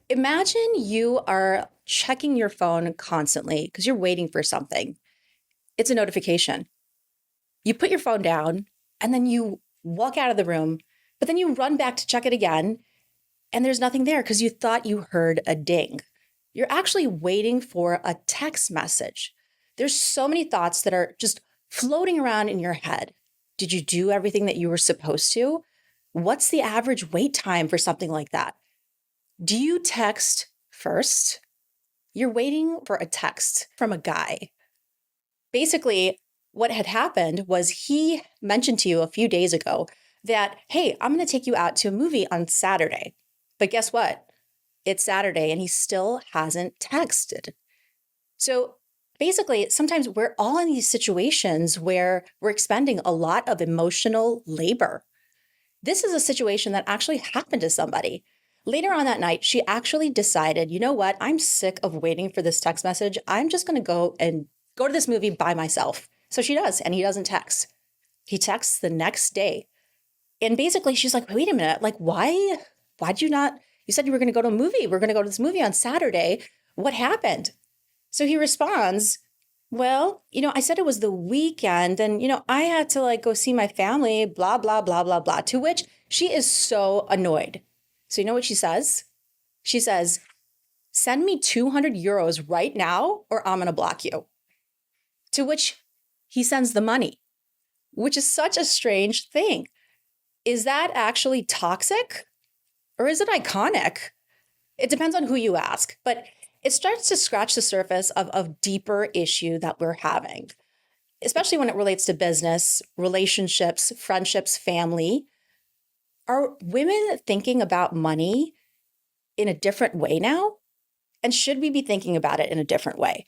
Imagine you are checking your phone constantly because you're waiting for something. It's a notification. You put your phone down and then you walk out of the room, but then you run back to check it again and there's nothing there because you thought you heard a ding. You're actually waiting for a text message. There's so many thoughts that are just floating around in your head. Did you do everything that you were supposed to? What's the average wait time for something like that? Do you text first? You're waiting for a text from a guy. Basically, what had happened was he mentioned to you a few days ago that, hey, I'm going to take you out to a movie on Saturday. But guess what? It's Saturday and he still hasn't texted. So basically, sometimes we're all in these situations where we're expending a lot of emotional labor. This is a situation that actually happened to somebody. Later on that night, she actually decided, you know what? I'm sick of waiting for this text message. I'm just going to go to this movie by myself. So she does, and he doesn't text. He texts the next day. And basically, she's like, wait a minute, like, why'd you not, you said you were going to go to a movie. We're going to go to this movie on Saturday. What happened? So he responds, well, I said it was the weekend and, I had to like go see my family, blah, blah, blah, blah, blah, to which she is so annoyed. So you know what she says? She says, send me 200 euros right now or I'm going to block you. To which he sends the money, which is such a strange thing. Is that actually toxic or is it iconic? It depends on who you ask, but it starts to scratch the surface of a deeper issue that we're having, especially when it relates to business, relationships, friendships, family. Are women thinking about money in a different way now? And should we be thinking about it in a different way?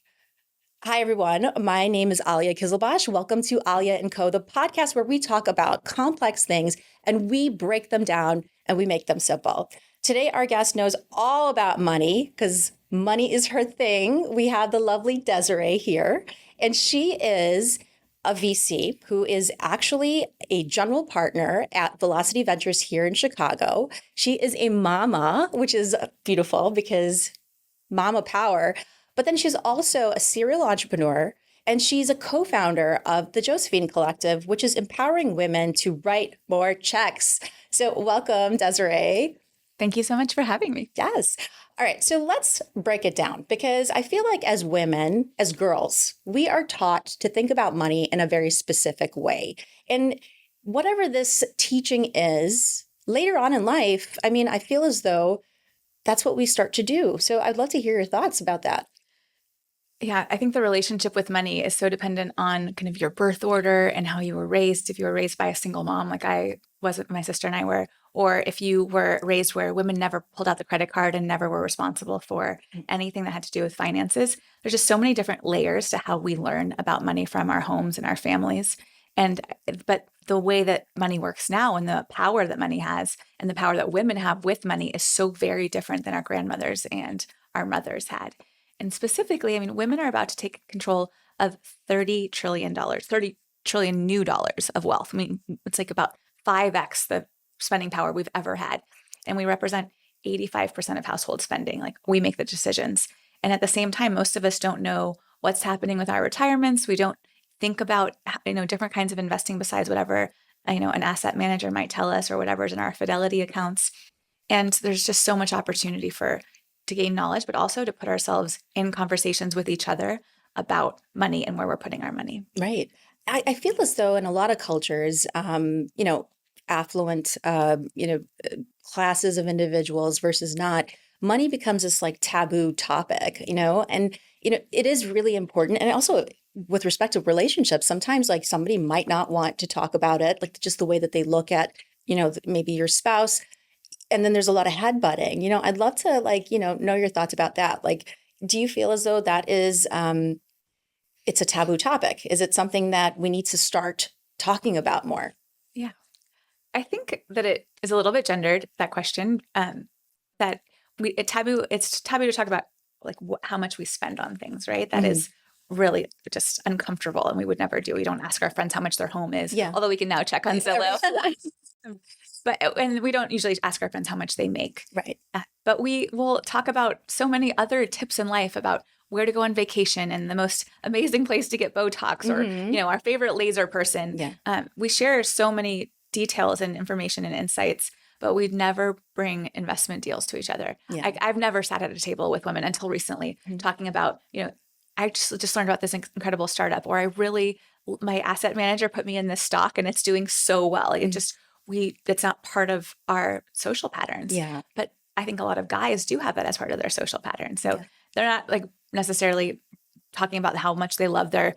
Hi, everyone. My name is Alia Kizelbosh. Welcome to Alia & Co., the podcast where we talk about complex things and we break them down and we make them simple. Today, our guest knows all about money because money is her thing. We have the lovely Desiree here, and she is a VC who is actually a general partner at Velocity Ventures here in Chicago. She is a mama, which is beautiful because mama power. But then she's also a serial entrepreneur, and she's a co-founder of the Josephine Collective, which is empowering women to write more checks. So welcome, Desiree. Thank you so much for having me. Yes. All right. So let's break it down because I feel like as women, as girls, we are taught to think about money in a very specific way. And whatever this teaching is, later on in life, I feel as though that's what we start to do. So I'd love to hear your thoughts about that. Yeah, I think the relationship with money is so dependent on kind of your birth order and how you were raised. If you were raised by a single mom, like I was, my sister and I were, or if you were raised where women never pulled out the credit card and never were responsible for anything that had to do with finances, there's just so many different layers to how we learn about money from our homes and our families. But the way that money works now and the power that money has and the power that women have with money is so very different than our grandmothers and our mothers had. And specifically, women are about to take control of $30 trillion, 30 trillion new dollars of wealth. It's like about 5x the spending power we've ever had. And we represent 85% of household spending. Like we make the decisions. And at the same time, most of us don't know what's happening with our retirements. We don't think about, different kinds of investing besides whatever, an asset manager might tell us or whatever's in our Fidelity accounts. And there's just so much opportunity to gain knowledge, but also to put ourselves in conversations with each other about money and where we're putting our money. Right. I feel as though in a lot of cultures, affluent, classes of individuals versus not, money becomes this like taboo topic, and, it is really important. And also with respect to relationships, sometimes like somebody might not want to talk about it, like just the way that they look at, maybe your spouse. And then there's a lot of headbutting. I'd love to know your thoughts about that. Like, do you feel as though that is, it's a taboo topic? Is it something that we need to start talking about more? Yeah. I think that it is a little bit gendered, that question, that it's taboo to talk about like how much we spend on things, right? That is really just uncomfortable and we would never do. We don't ask our friends how much their home is, although we can now check on Zillow. And we don't usually ask our friends how much they make. Right. But we will talk about so many other tips in life about where to go on vacation and the most amazing place to get Botox or, our favorite laser person. Yeah. We share so many details and information and insights, but we'd never bring investment deals to each other. Yeah. I've never sat at a table with women until recently talking about, I just learned about this incredible startup, or my asset manager put me in this stock and it's doing so well. Like it's not part of our social patterns. Yeah. But I think a lot of guys do have that as part of their social pattern. So they're not like necessarily talking about how much they love their,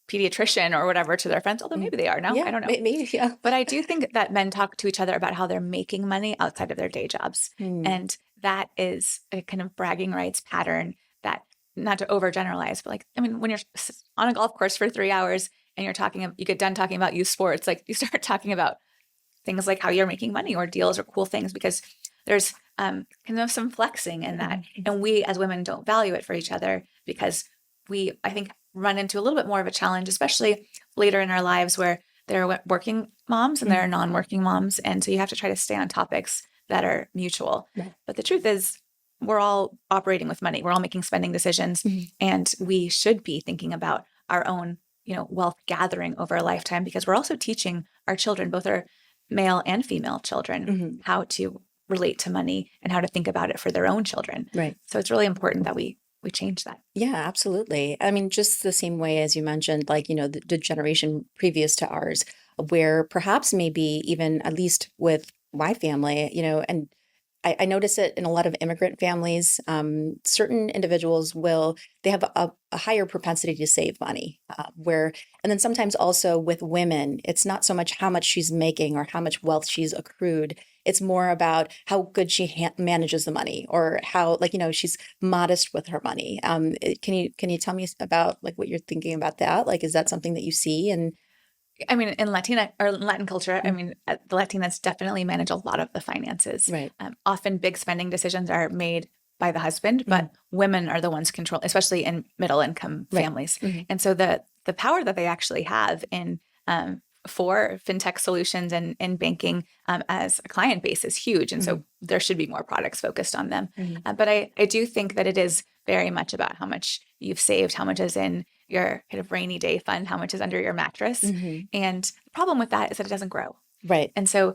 pediatrician or whatever to their friends, although maybe they are now. Yeah, I don't know. maybe, yeah. But I do think that men talk to each other about how they're making money outside of their day jobs. And that is a kind of bragging rights pattern that, not to overgeneralize, but when you're on a golf course for 3 hours and you get done talking about youth sports, like you start talking about things like how you're making money or deals or cool things, because there's kind of some flexing in that. And we as women don't value it for each other because we, I think, run into a little bit more of a challenge, especially later in our lives where there are working moms and there are non-working moms. And so you have to try to stay on topics that are mutual. But the truth is, we're all operating with money. We're all making spending decisions. And we should be thinking about our own, wealth gathering over a lifetime, because we're also teaching our children, both our male and female children, how to relate to money and how to think about it for their own children. Right. So it's really important that we change that. Yeah, absolutely. I mean, just the same way as you mentioned, like, the generation previous to ours, where perhaps maybe even at least with my family, and I notice it in a lot of immigrant families. Certain individuals they have a higher propensity to save money, and then sometimes also with women, it's not so much how much she's making or how much wealth she's accrued. It's more about how good she manages the money, or how, she's modest with her money. Can you tell me about like what you're thinking about that? Like, is that something that you see? And in Latin culture, the Latinas definitely manage a lot of the finances. Right. Often big spending decisions are made by the husband, but women are the ones control, especially in middle income families. And so the power that they actually have in for fintech solutions and banking as a client base is huge. And so there should be more products focused on them. But I do think that it is very much about how much you've saved, how much is in your kind of rainy day fund, how much is under your mattress. And the problem with that is that it doesn't grow. Right. And so,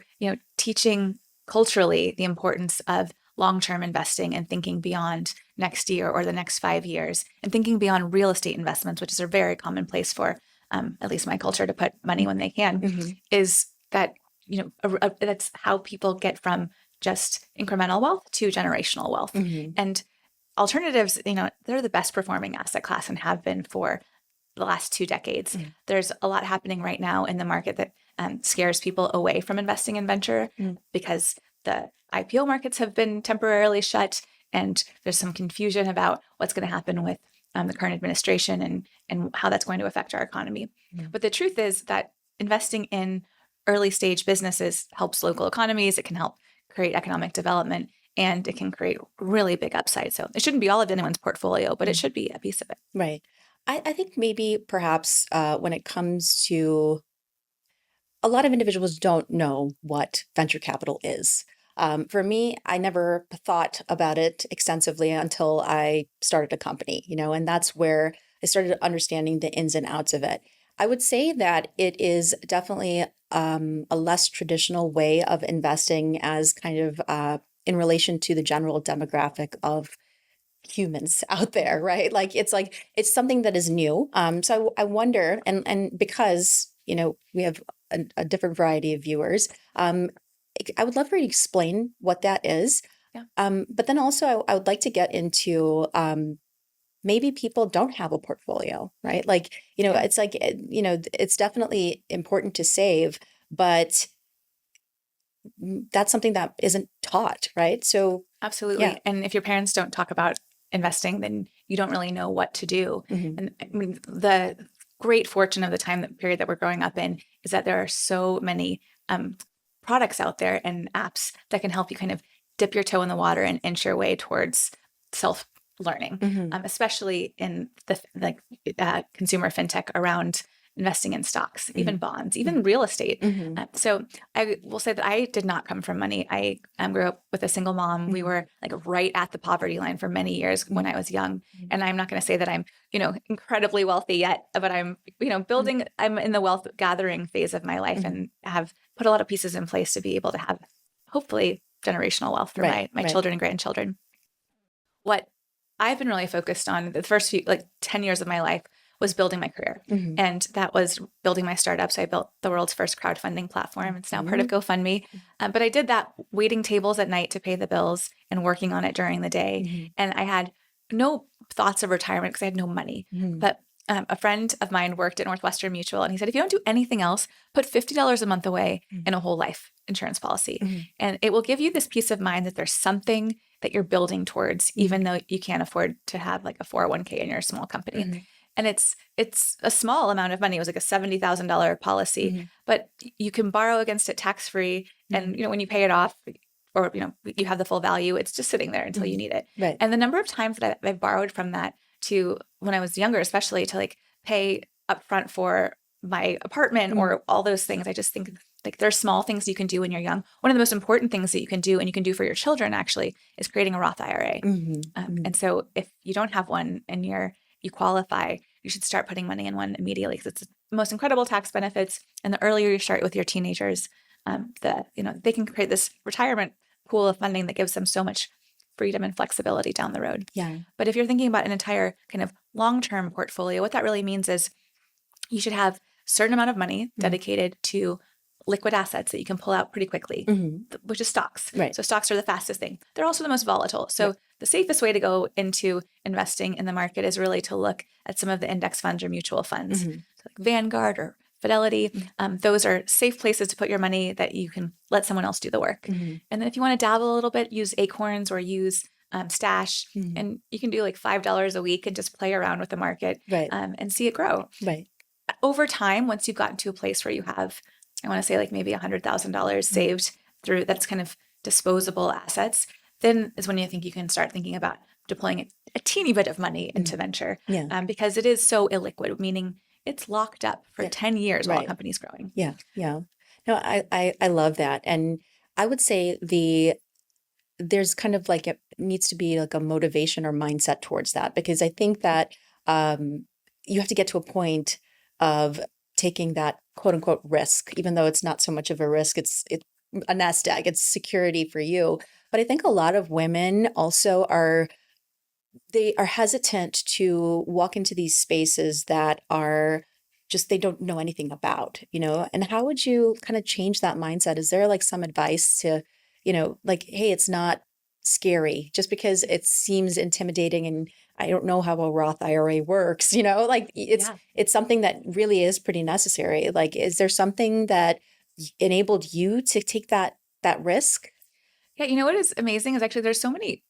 teaching culturally the importance of long-term investing and thinking beyond next year or the next 5 years, and thinking beyond real estate investments, which is a very common place for at least my culture to put money when they can, is that, that's how people get from just incremental wealth to generational wealth. And alternatives, they're the best performing asset class and have been for the last 2 decades. There's a lot happening right now in the market that scares people away from investing in venture because the IPO markets have been temporarily shut, and there's some confusion about what's going to happen with the current administration and how that's going to affect our economy. But the truth is that investing in early stage businesses helps local economies. It can help create economic development, and it can create really big upside. So it shouldn't be all of anyone's portfolio, but it should be a piece of it. Right. I think maybe perhaps when it comes to, a lot of individuals don't know what venture capital is. For me, I never thought about it extensively until I started a company, and that's where I started understanding the ins and outs of it. I would say that it is definitely a less traditional way of investing, as kind of in relation to the general demographic of humans out there, right? It's something that is new. So I wonder, and because we have a different variety of viewers, I would love for you to explain what that is. Yeah. But then also I would like to get into maybe people don't have a portfolio, right? It's it's definitely important to save, but that's something that isn't taught, right? So absolutely. Yeah. And if your parents don't talk about investing, then you don't really know what to do. And the great fortune of the time period that we're growing up in is that there are so many products out there and apps that can help you kind of dip your toe in the water and inch your way towards self-learning, especially in the consumer fintech around investing in stocks, even bonds, even real estate. So I will say that I did not come from money. I grew up with a single mom. We were like right at the poverty line for many years when I was young. And I'm not going to say that I'm, incredibly wealthy yet, but I'm, building, I'm in the wealth gathering phase of my life and have put a lot of pieces in place to be able to have hopefully generational wealth for my children and grandchildren. What I've been really focused on the first few, 10 years of my life, was building my career. And that was building my startup. So I built the world's first crowdfunding platform. It's now part of GoFundMe. But I did that waiting tables at night to pay the bills and working on it during the day. And I had no thoughts of retirement because I had no money. But a friend of mine worked at Northwestern Mutual, and he said, if you don't do anything else, put $50 a month away in a whole life insurance policy. And it will give you this peace of mind that there's something that you're building towards, even though you can't afford to have like a 401k in your small company. And it's a small amount of money. It was like a $70,000 policy, but you can borrow against it tax-free. And, when you pay it off or, you have the full value, it's just sitting there until you need it. Right. And the number of times that I've borrowed from that to when I was younger, especially to like pay upfront for my apartment or all those things, I just think like there's small things you can do when you're young. One of the most important things that you can do, and you can do for your children actually, is creating a Roth IRA. And so if you don't have one and you qualify, you should start putting money in one immediately because it's the most incredible tax benefits. And the earlier you start with your teenagers, they can create this retirement pool of funding that gives them so much freedom and flexibility down the road. Yeah. But if you're thinking about an entire kind of long-term portfolio, what that really means is you should have a certain amount of money dedicated to liquid assets that you can pull out pretty quickly, which is stocks. Right. So stocks are the fastest thing. They're also the most volatile. So the safest way to go into investing in the market is really to look at some of the index funds or mutual funds, so like Vanguard or Fidelity. Those are safe places to put your money that you can let someone else do the work. And then if you want to dabble a little bit, use Acorns or use Stash, and you can do like $5 a week and just play around with the market and see it grow. Right. Over time, once you've gotten to a place where you have, I want to say like maybe $100,000 saved through that's kind of disposable assets, then is when you think you can start thinking about deploying a teeny bit of money into venture because it is so illiquid, meaning it's locked up for 10 years while a company's growing. Yeah. Yeah. No, I love that. And I would say there's kind of like it needs to be like a motivation or mindset towards that, because I think that you have to get to a point of taking that quote unquote risk, even though it's not so much of a risk. It's a nest egg. It's security for you. But I think a lot of women also are hesitant to walk into these spaces that are just they don't know anything about, and how would you kind of change that mindset? Is there like some advice to, like, hey, it's not scary just because it seems intimidating and I don't know how a Roth IRA works, like it's something that really is pretty necessary. Like, is there something that enabled you to take that risk? Yeah, what is amazing is actually there's so many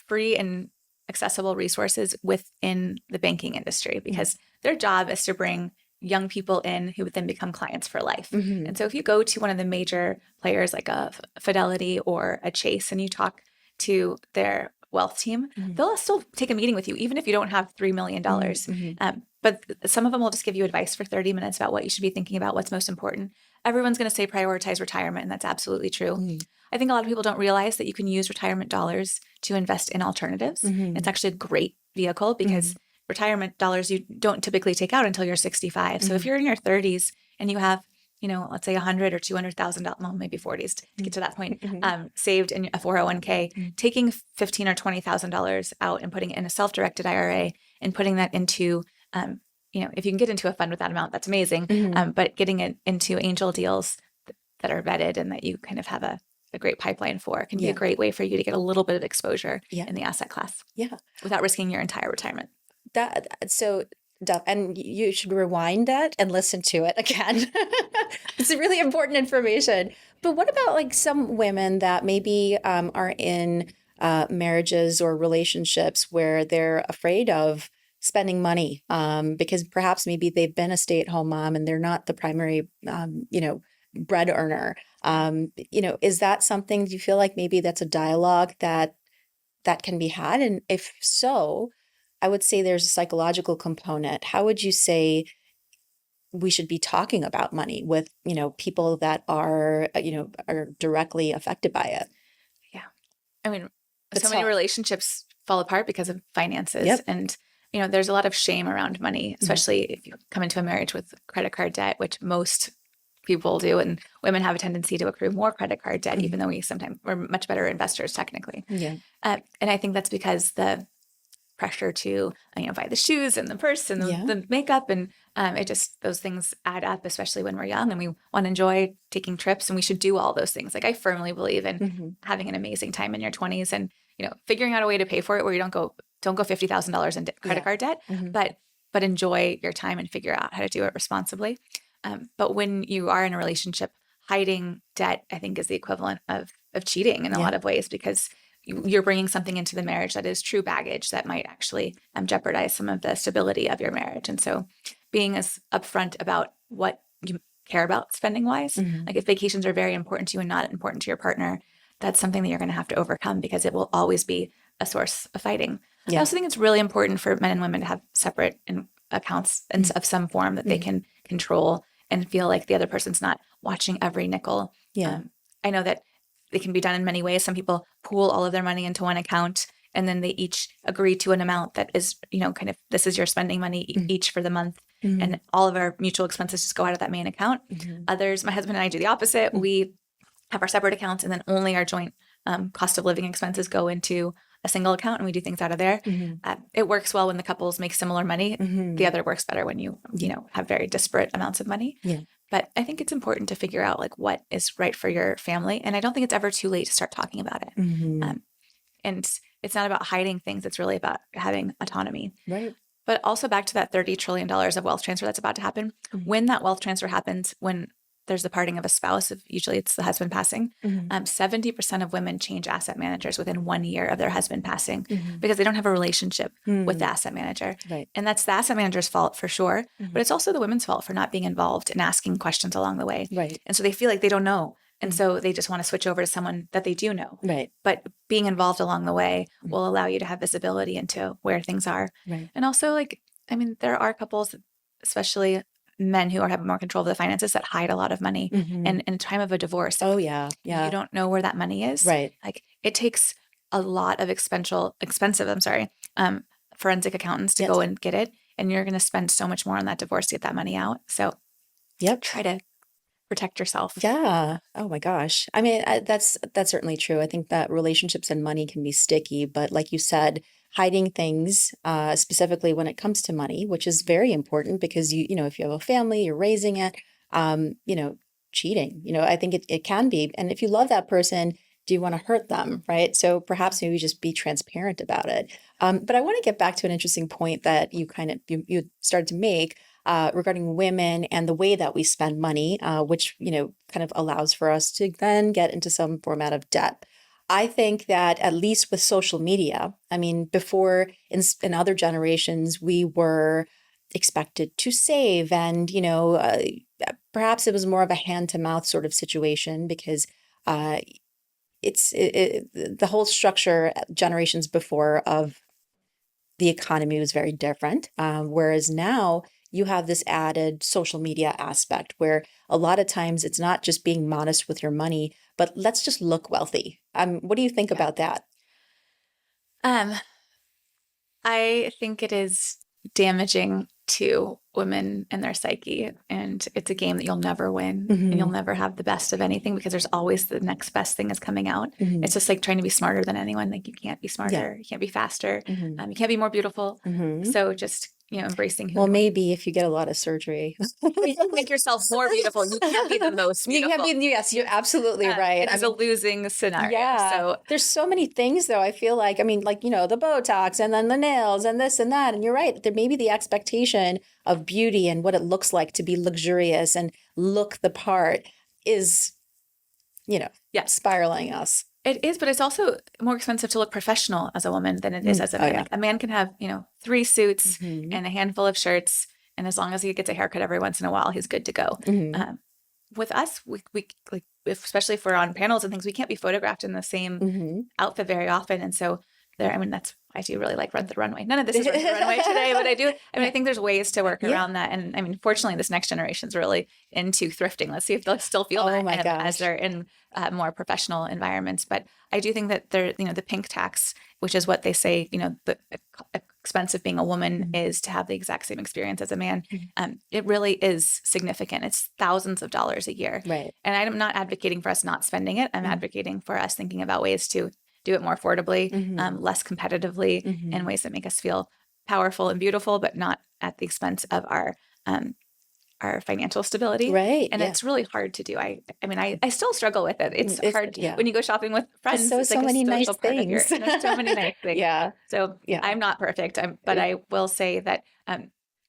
free and accessible resources within the banking industry because their job is to bring young people in who would then become clients for life. And so if you go to one of the major players like a Fidelity or a Chase and you talk to their wealth team, they'll still take a meeting with you, even if you don't have $3 million. But some of them will just give you advice for 30 minutes about what you should be thinking about, what's most important. Everyone's going to say prioritize retirement, and that's absolutely true. I think a lot of people don't realize that you can use retirement dollars to invest in alternatives. It's actually a great vehicle because retirement dollars you don't typically take out until you're 65. So if you're in your 30s and you have, let's say $100,000 or $200,000, well, maybe 40s to get to that point, saved in a 401k, taking $15,000 or $20,000 out and putting it in a self-directed IRA and putting that into, if you can get into a fund with that amount, that's amazing. But getting it into angel deals that are vetted and that you kind of have a great pipeline for can be a great way for you to get a little bit of exposure in the asset class without risking your entire retirement. And you should rewind that and listen to it again. It's really important information. But what about like some women that maybe are in marriages or relationships where they're afraid of spending money because perhaps maybe they've been a stay-at-home mom and they're not the primary, bread earner. Is that something, do you feel like maybe that's a dialogue that can be had? And if so, I would say there's a psychological component. How would you say we should be talking about money with, people that are, are directly affected by it. Yeah. I mean, It's so many tough. relationships fall apart because of finances. Yep. And, there's a lot of shame around money, especially if you come into a marriage with credit card debt, which most people do. And women have a tendency to accrue more credit card debt, even though we're much better investors technically. Yeah. And I think that's because the pressure to, buy the shoes and the purse and the makeup and those things add up, especially when we're young and we want to enjoy taking trips, and we should do all those things. Like I firmly believe in having an amazing time in your 20s and, figuring out a way to pay for it where you don't go $50,000 in credit card debt, but enjoy your time and figure out how to do it responsibly. But when you are in a relationship, hiding debt, I think, is the equivalent of cheating in a lot of ways, because you're bringing something into the marriage that is true baggage that might actually jeopardize some of the stability of your marriage. And so being as upfront about what you care about spending wise, like if vacations are very important to you and not important to your partner, that's something that you're going to have to overcome, because it will always be a source of fighting. I also think it's really important for men and women to have separate accounts of some form that they can control and feel like the other person's not watching every nickel. I know that it can be done in many ways. Some people pool all of their money into one account, and then they each agree to an amount that is, kind of, this is your spending money each for the month. And all of our mutual expenses just go out of that main account. Others, my husband and I do the opposite. We have our separate accounts, and then only our joint cost of living expenses go into a single account, and we do things out of there. It works well when the couples make similar money. The other works better when you have very disparate amounts of money. But I think it's important to figure out like what is right for your family. And I don't think it's ever too late to start talking about it. And it's not about hiding things. It's really about having autonomy. Right. But also back to that $30 trillion of wealth transfer that's about to happen. When that wealth transfer happens, when there's the parting of a spouse, usually it's the husband passing, 70% of women change asset managers within 1 year of their husband passing because they don't have a relationship with the asset manager. Right. And that's the asset manager's fault for sure, but it's also the women's fault for not being involved and asking questions along the way. Right. And so they feel like they don't know. And so they just want to switch over to someone that they do know. Right. But being involved along the way will allow you to have visibility into where things are. Right. And also, there are couples, especially men who have more control of the finances, that hide a lot of money. And in time of a divorce, you don't know where that money is. Right. Like it takes a lot of expensive forensic accountants to go and get it. And you're going to spend so much more on that divorce to get that money out. So try to protect yourself. Yeah. Oh my gosh. I mean, that's certainly true. I think that relationships and money can be sticky, but like you said, hiding things, specifically when it comes to money, which is very important because if you have a family, you're raising it, cheating, I think it can be. And if you love that person, do you want to hurt them? Right. So perhaps maybe just be transparent about it. But I want to get back to an interesting point that you you started to make, regarding women and the way that we spend money, which, kind of allows for us to then get into some format of debt. I think that at least with social media, I mean, before in other generations, we were expected to save and, perhaps it was more of a hand to mouth sort of situation because the whole structure generations before of the economy was very different. Whereas now you have this added social media aspect where a lot of times it's not just being modest with your money, but let's just look wealthy. What do you think about that? I think it is damaging to women and their psyche. And it's a game that you'll never win and you'll never have the best of anything because there's always the next best thing is coming out. It's just like trying to be smarter than anyone. Like you can't be smarter. You can't be faster. You can't be more beautiful. So just, embracing who maybe if you get a lot of surgery. You can make yourself more beautiful. You can't be the most beautiful. You can't be, yes, you're absolutely right. It's a losing scenario. Yeah. So there's so many things though. I feel like, the Botox and then the nails and this and that. And you're right. There may be the expectation of beauty and what it looks like to be luxurious and look the part is, spiraling us. It is, but it's also more expensive to look professional as a woman than it is as a man. Like a man can have, 3 suits and a handful of shirts. And as long as he gets a haircut every once in a while, he's good to go. With us, we especially if we're on panels and things, we can't be photographed in the same outfit very often. And so there. I mean, I do really like Rent the Runway. None of this is Rent the Runway today, but I do. I mean, I think there's ways to work around that. And I mean, fortunately, this next generation is really into thrifting. Let's see if they'll still feel that as they're in more professional environments. But I do think that the pink tax, which is what they say, the expense of being a woman is to have the exact same experience as a man. It really is significant. It's thousands of dollars a year. Right. And I'm not advocating for us not spending it. I'm advocating for us thinking about ways to do it more affordably, less competitively, in ways that make us feel powerful and beautiful, but not at the expense of our financial stability. Right. And it's really hard to do. I mean, I still struggle with it. It's hard when you go shopping with friends. There's so many nice things. There's so many nice things. So I'm not perfect, but I will say that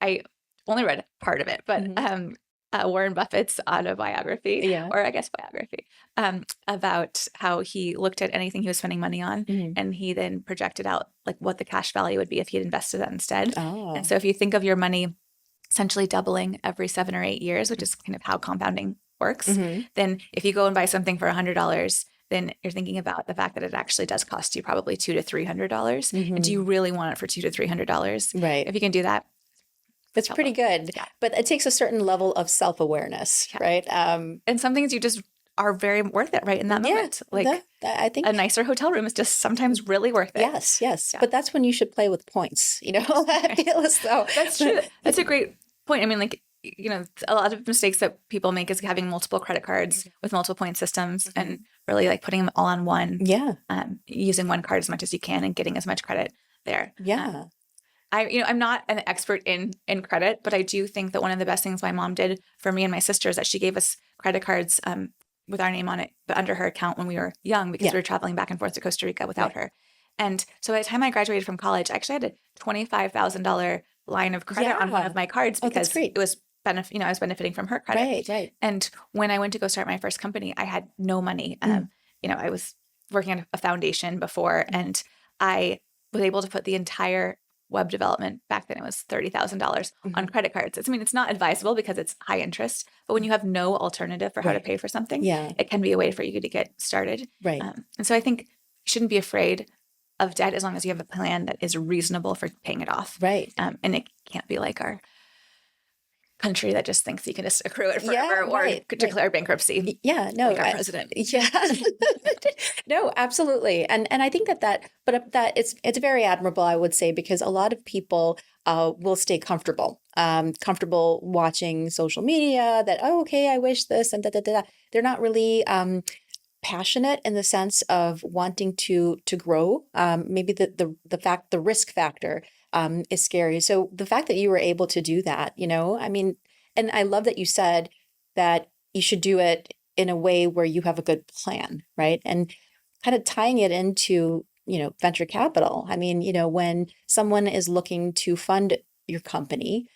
I only read part of it, but Warren Buffett's autobiography, or I guess biography, about how he looked at anything he was spending money on, and he then projected out like what the cash value would be if he had invested that instead. And so if you think of your money essentially doubling every 7 or 8 years, which is kind of how compounding works, then if you go and buy something for $100, then you're thinking about the fact that it actually does cost you probably $200 to $300. And do you really want it for $200 to $300? Right. If you can do that, it's pretty good. But it takes a certain level of self-awareness, right? And some things you just are very worth it right in that moment. I think a nicer hotel room is just sometimes really worth it. Yes. Yeah. But that's when you should play with points, I feel as though. That's true. That's a great point. I mean, a lot of mistakes that people make is having multiple credit cards with multiple point systems and really like putting them all on one. Using one card as much as you can and getting as much credit there. I'm not an expert in credit, but I do think that one of the best things my mom did for me and my sister is that she gave us credit cards with our name on it, but under her account when we were young, because we were traveling back and forth to Costa Rica without her. And so by the time I graduated from college, I actually had a $25,000 line of credit on one of my cards because it was I was benefiting from her credit. Right. And when I went to go start my first company, I had no money. I was working at a foundation before, and I was able to put the entire web development, back then it was $30,000 on credit cards. I mean, it's not advisable because it's high interest, but when you have no alternative for how to pay for something, it can be a way for you to get started. Right. And so I think you shouldn't be afraid of debt as long as you have a plan that is reasonable for paying it off. Right. And it can't be like our country that just thinks you can just accrue it forever or declare bankruptcy. No, like our president. No, absolutely. And I think that it's very admirable, I would say, because a lot of people will stay comfortable watching social media that, okay, I wish this and da. They're not really passionate in the sense of wanting to grow. Maybe the risk factor is scary. So the fact that you were able to do that, I mean, and I love that you said that you should do it in a way where you have a good plan, right? And kind of tying it into, venture capital. I mean, when someone is looking to fund your company,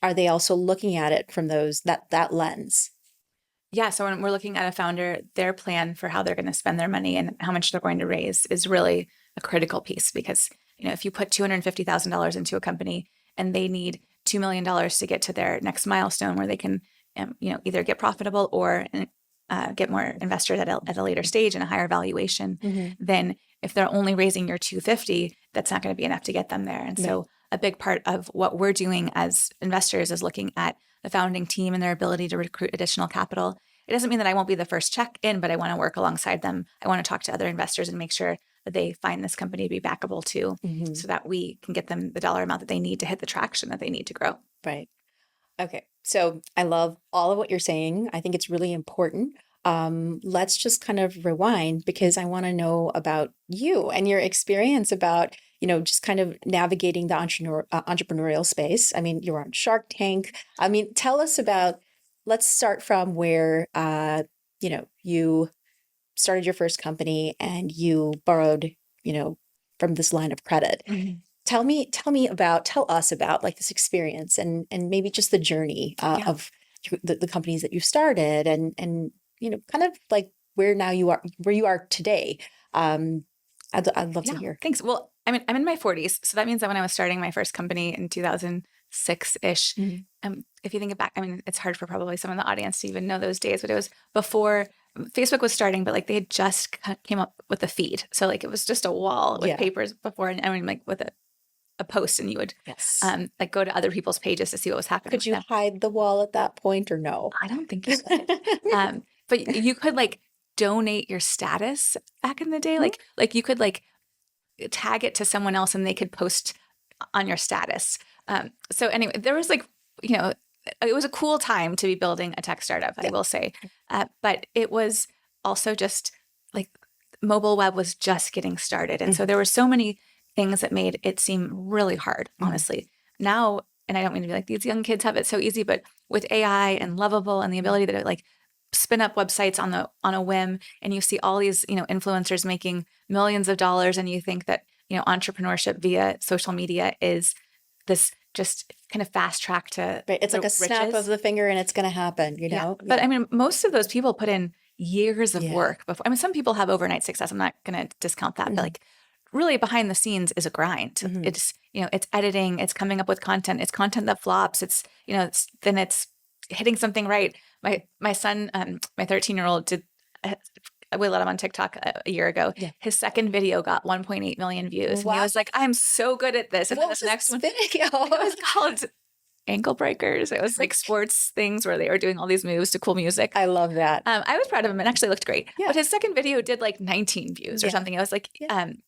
are they also looking at it from that lens? Yeah. So when we're looking at a founder, their plan for how they're going to spend their money and how much they're going to raise is really a critical piece, because if you put $250,000 into a company and they need $2 million to get to their next milestone where they can, either get profitable or get more investors at a later stage and a higher valuation, then if they're only raising your $250, that's not going to be enough to get them there. And so a big part of what we're doing as investors is looking at the founding team and their ability to recruit additional capital. It doesn't mean that I won't be the first check in, but I want to work alongside them. I want to talk to other investors and make sure that they find this company to be backable too, so that we can get them the dollar amount that they need to hit the traction that they need to grow. Right. Okay. So I love all of what you're saying. I think it's really important. Let's just kind of rewind, because I want to know about you and your experience about, just kind of navigating the entrepreneurial space. I mean, you're on Shark Tank. I mean, tell us about, let's start from where, you started your first company and you borrowed, from this line of credit. Tell us about like this experience and maybe just the journey of the companies that you started and kind of like where you are today. I'd love to hear. Thanks. Well, I'm in my 40s, so that means that when I was starting my first company in 2006-ish, if you think back, I mean, it's hard for probably some in the audience to even know those days, but it was before Facebook was starting, but like they had just came up with a feed. So like it was just a wall with Yeah. papers before, and I mean like with a post, and you would Yes. like go to other people's pages to see what was happening. Could you hide the wall at that point or no? I don't think you could. But you could like donate your status back in the day. Like you could like tag it to someone else and they could post on your status. So anyway, there was like, you know, it was a cool time to be building a tech startup, I will say. But it was also just like mobile web was just getting started. And so there were so many things that made it seem really hard, honestly. Now, and I don't mean to be like, these young kids have it so easy, but with AI and Lovable and the ability to like spin up websites on a whim, and you see all these, you know, influencers making millions of dollars, and you think that, you know, entrepreneurship via social media is this just kind of fast track to Right. It's like a snap riches. of the finger and it's going to happen, you know? But I mean, most of those people put in years of Yeah. work before. I mean, some people have overnight success. I'm not going to discount that, but like really behind the scenes is a grind. It's, you know, it's editing, it's coming up with content, it's content that flops. It's, you know, then it's hitting something right. My son, my 13-year-old did, we let him on TikTok a year ago. Yeah. His second video got 1.8 million views. Wow. And he was like, I'm so good at this. And What then was this next one, video? it was called Ankle Breakers. It was like sports things where they were doing all these moves to cool music. I love that. I was proud of him. It actually looked great. Yeah. But his second video did like 19 views or something. I was like, and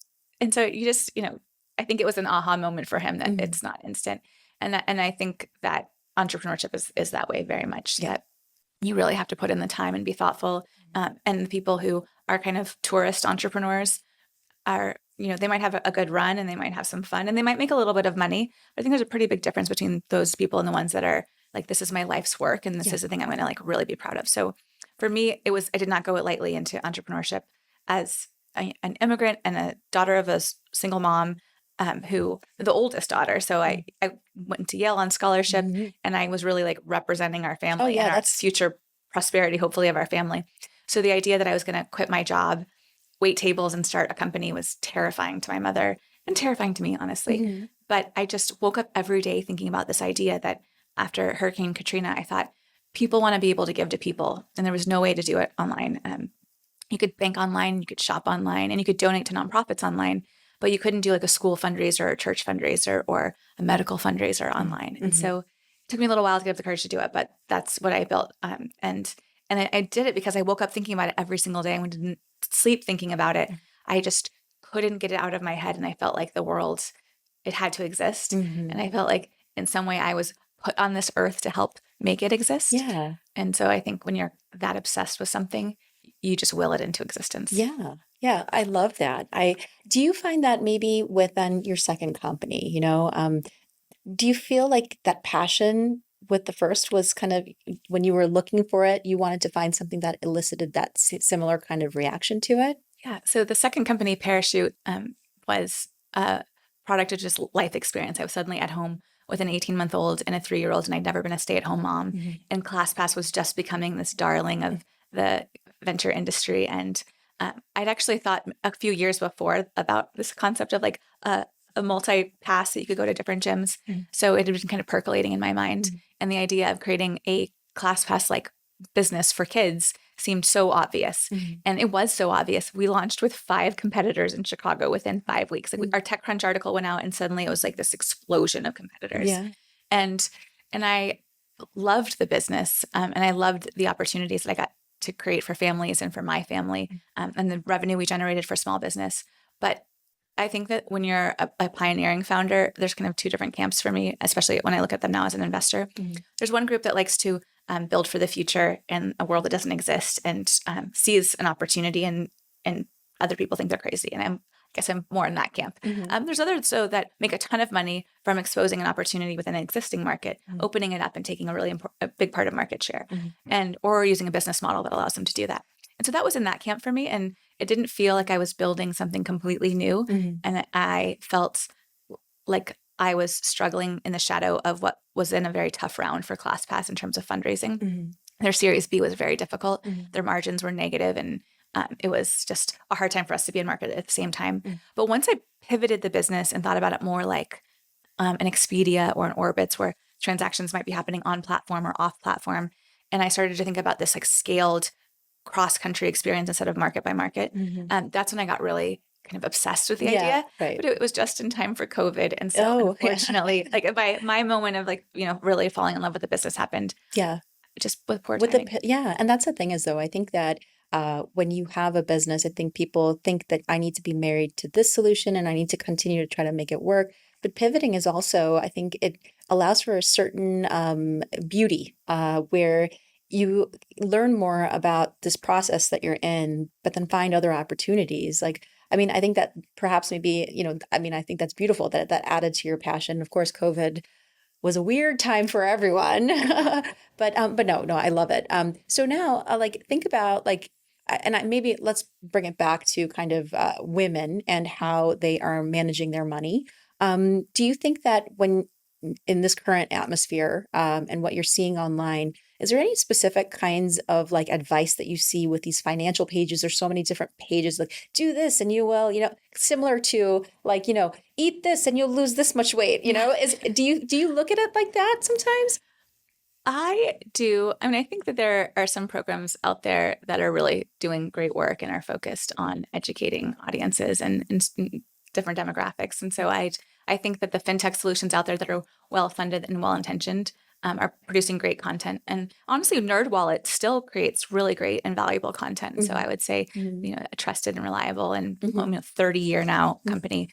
so you just, you know, I think it was an aha moment for him that it's not instant. And I think that entrepreneurship is that way very much, that you really have to put in the time and be thoughtful. And the people who are kind of tourist entrepreneurs are, you know, they might have a good run and they might have some fun and they might make a little bit of money. But I think there's a pretty big difference between those people and the ones that are like, this is my life's work and this is the thing I'm going to like really be proud of. So for me, I did not go lightly into entrepreneurship as an immigrant and a daughter of a single mom, who the oldest daughter. So I went to Yale on scholarship and I was really like representing our family and our future prosperity, hopefully, of our family. So the idea that I was going to quit my job, wait tables and start a company was terrifying to my mother and terrifying to me, honestly. But I just woke up every day thinking about this idea that after Hurricane Katrina, I thought people want to be able to give to people. And there was no way to do it online. You could bank online, you could shop online, and you could donate to nonprofits online, but you couldn't do like a school fundraiser or a church fundraiser or a medical fundraiser online. And so it took me a little while to get up the courage to do it, but that's what I built. And I did it because I woke up thinking about it every single day. I didn't sleep thinking about it. I just couldn't get it out of my head. And I felt like the world, it had to exist. And I felt like in some way I was put on this earth to help make it exist. Yeah. And so I think when you're that obsessed with something, you just will it into existence. Yeah. Yeah. I love that. Do you find that maybe within your second company, you know, do you feel like that passion with the first was kind of when you were looking for it, you wanted to find something that elicited that similar kind of reaction to it? Yeah. So the second company, Parachute, was a product of just life experience. I was suddenly at home with an 18-month-old and a 3-year-old, and I'd never been a stay-at-home mom. And ClassPass was just becoming this darling of the venture industry. And I'd actually thought a few years before about this concept of like a multi-pass that you could go to different gyms. So it had been kind of percolating in my mind. And the idea of creating a ClassPass like business for kids seemed so obvious. And it was so obvious. We launched with 5 competitors in Chicago within 5 weeks. Like our TechCrunch article went out and suddenly it was like this explosion of competitors. Yeah. And I loved the business and I loved the opportunities that I got to create for families and for my family and the revenue we generated for small business. But I think that when you're a pioneering founder, there's kind of 2 different camps for me, especially when I look at them now as an investor. There's one group that likes to build for the future in a world that doesn't exist and sees an opportunity and other people think they're crazy. And I guess I'm more in that camp. There's others though that make a ton of money from exposing an opportunity within an existing market, opening it up and taking a really a big part of market share or using a business model that allows them to do that. And so that was in that camp for me. And it didn't feel like I was building something completely new. And I felt like I was struggling in the shadow of what was in a very tough round for ClassPass in terms of fundraising. Their Series B was very difficult. Their margins were negative, and it was just a hard time for us to be in market at the same time. But once I pivoted the business and thought about it more like an Expedia or an Orbitz, where transactions might be happening on platform or off platform, and I started to think about this like scaled cross-country experience instead of market by market. That's when I got really kind of obsessed with the idea. Right. But it was just in time for COVID. And so Oh, unfortunately, like by my moment of like, really falling in love with the business happened just with poor timing. And that's the thing is though, I think that when you have a business, I think people think that I need to be married to this solution and I need to continue to try to make it work. But pivoting is also, I think it allows for a certain beauty where you learn more about this process that you're in, but then find other opportunities. Like, I mean, I think that perhaps maybe, I think that's beautiful that added to your passion. Of course, COVID was a weird time for everyone, but no, I love it. So now, like, think about like, maybe let's bring it back to kind of women and how they are managing their money. Do you think that when in this current atmosphere and what you're seeing online, is there any specific kinds of like advice that you see with these financial pages? There's so many different pages like do this and you will, similar to like, eat this and you'll lose this much weight, do you look at it like that sometimes? I do. I mean, I think that there are some programs out there that are really doing great work and are focused on educating audiences and different demographics. And so I think that the fintech solutions out there that are well-funded and well-intentioned are producing great content. And honestly, NerdWallet still creates really great and valuable content. And so I would say, a trusted and reliable and 30-year now company.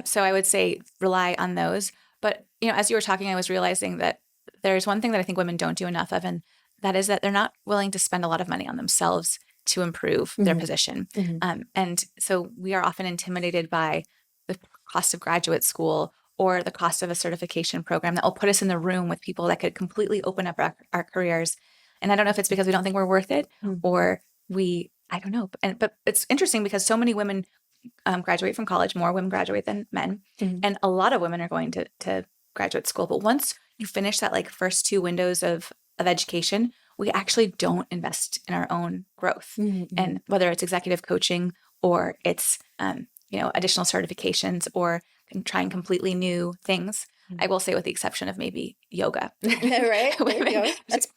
So I would say rely on those. But, as you were talking, I was realizing that there's one thing that I think women don't do enough of, and that is that they're not willing to spend a lot of money on themselves to improve their position. And so we are often intimidated by the cost of graduate school or the cost of a certification program that will put us in the room with people that could completely open up our careers. And I don't know if it's because we don't think we're worth it or I don't know. But it's interesting because so many women graduate from college, more women graduate than men. And a lot of women are going to graduate school. But once you finish that like first 2 windows of education, we actually don't invest in our own growth. And whether it's executive coaching or it's, additional certifications or trying completely new things. I will say with the exception of maybe yoga. Right. Women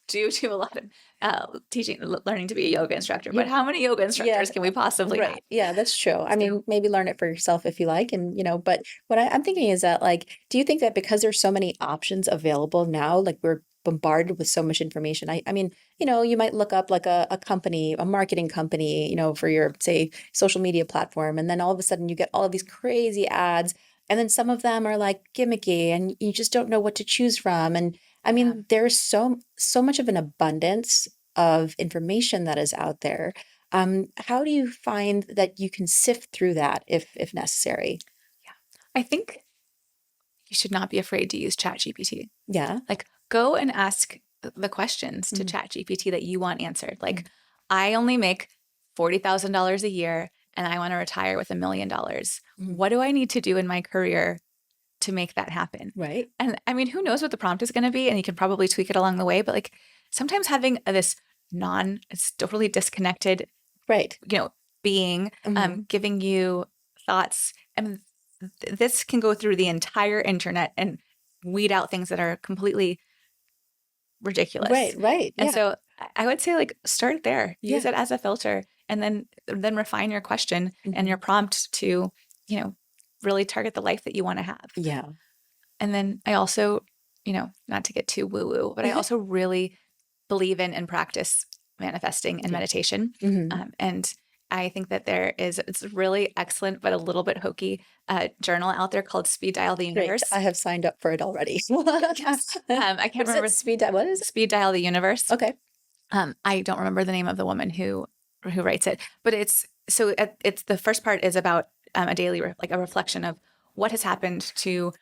do a lot of learning to be a yoga instructor. But how many yoga instructors can we possibly have? Yeah, that's true. I mean, maybe learn it for yourself if you like. And, but what I'm thinking is that like, do you think that because there's so many options available now, like we're bombarded with so much information. I mean, you might look up like a company, a marketing company, for your, say, social media platform. And then all of a sudden you get all of these crazy ads. And then some of them are like gimmicky and you just don't know what to choose from. And I mean, there's so much of an abundance of information that is out there. How do you find that you can sift through that if necessary? Yeah, I think you should not be afraid to use ChatGPT. Yeah. Like go and ask the questions to ChatGPT that you want answered. Like I only make $40,000 a year and I want to retire with $1 million. What do I need to do in my career to make that happen? Right. And I mean, who knows what the prompt is going to be? And you can probably tweak it along the way. But like sometimes having this it's totally disconnected, right? Being giving you thoughts, and this can go through the entire internet and weed out things that are completely ridiculous. Right. And so I would say like start there, use it as a filter, and then refine your question and your prompt to, really target the life that you want to have. Yeah. And then I also, not to get too woo-woo, but I also really believe in and practice manifesting and meditation. And I think that it's a really excellent, but a little bit hokey journal out there called Speed Dial the Universe. Great. I have signed up for it already. I can't remember. What is it? Speed Dial the Universe. Okay. I don't remember the name of the woman who writes it, but it's the first part is about a daily, like a reflection of what has happened to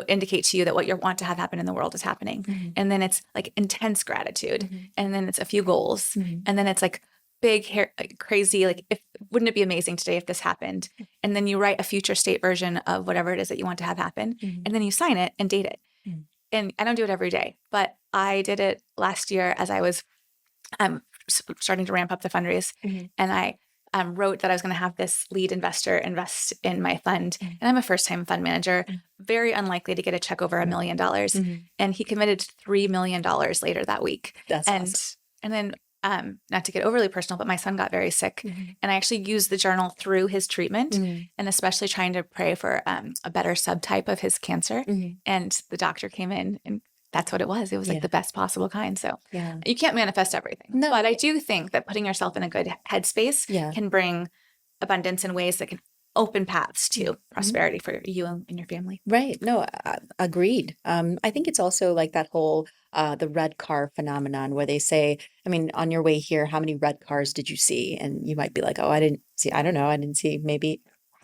indicate to you that what you want to have happen in the world is happening. And then it's like intense gratitude. And then it's a few goals. And then it's like big, crazy, like wouldn't it be amazing today if this happened? And then you write a future state version of whatever it is that you want to have happen. And then you sign it and date it. And I don't do it every day, but I did it last year as I was starting to ramp up the fundraise. And I wrote that I was going to have this lead investor invest in my fund. And I'm a first-time fund manager, very unlikely to get a check over $1 million. And he committed $3 million later that week. That's awesome. And then not to get overly personal, but my son got very sick, and I actually used the journal through his treatment, and especially trying to pray for a better subtype of his cancer. And the doctor came in, and that's what it was. It was like the best possible kind. So you can't manifest everything. No. But I do think that putting yourself in a good headspace can bring abundance in ways that can open paths to prosperity for you and your family. Right. No, agreed. I think it's also like that whole the red car phenomenon where they say, I mean, on your way here, how many red cars did you see? And you might be like, oh, I didn't see, I don't know. I didn't see, maybe,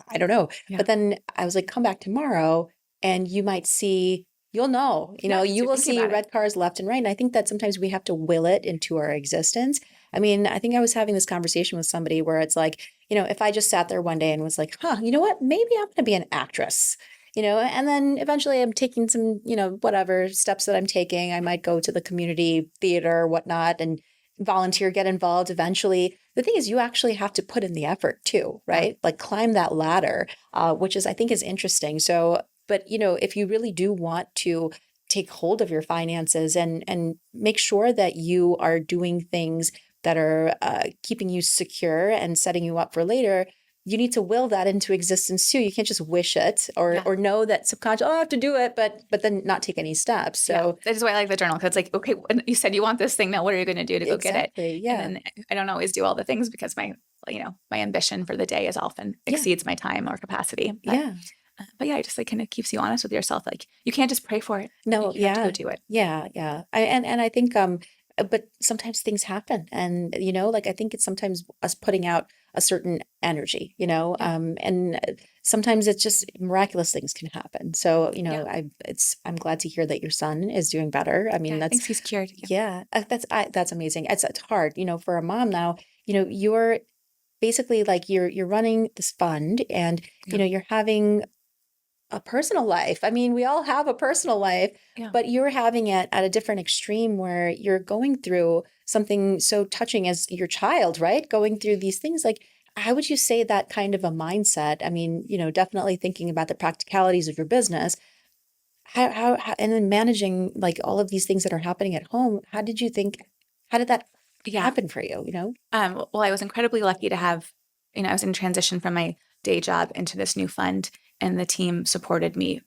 I don't know. But then I was like, come back tomorrow and you might see, you'll know, you will see red cars left and right. And I think that sometimes we have to will it into our existence. I mean, I think I was having this conversation with somebody where it's like, if I just sat there one day and was like, you know what, maybe I'm going to be an actress, and then eventually I'm taking some, whatever steps that I'm taking. I might go to the community theater or whatnot and volunteer, get involved eventually. The thing is, you actually have to put in the effort too, right? Like climb that ladder, which I think is interesting. So, but, if you really do want to take hold of your finances and make sure that you are doing things that are keeping you secure and setting you up for later, you need to will that into existence too. You can't just wish it or know that subconscious, I have to do it, but then not take any steps. So that is why I like the journal, because it's like, okay, you said you want this thing. Now what are you going to do to go get it? Yeah. And then I don't always do all the things because my ambition for the day is often exceeds my time or capacity. But it just like kind of keeps you honest with yourself. Like you can't just pray for it. No. You have to go do it. Yeah. And I think, but sometimes things happen and, like, I think it's sometimes us putting out a certain energy, and sometimes it's just miraculous things can happen. So, I'm glad to hear that your son is doing better. I mean, thanks, he's cured. That's amazing. It's hard, for a mom now, you're basically like, you're running this fund and, you're having a personal life. I mean, we all have a personal life, but you're having it at a different extreme where you're going through something so touching as your child, right? Going through these things. Like, how would you say that kind of a mindset? I mean, definitely thinking about the practicalities of your business, how and then managing like all of these things that are happening at home. How did that happen for you? Well, I was incredibly lucky to have, I was in transition from my day job into this new fund, and the team supported me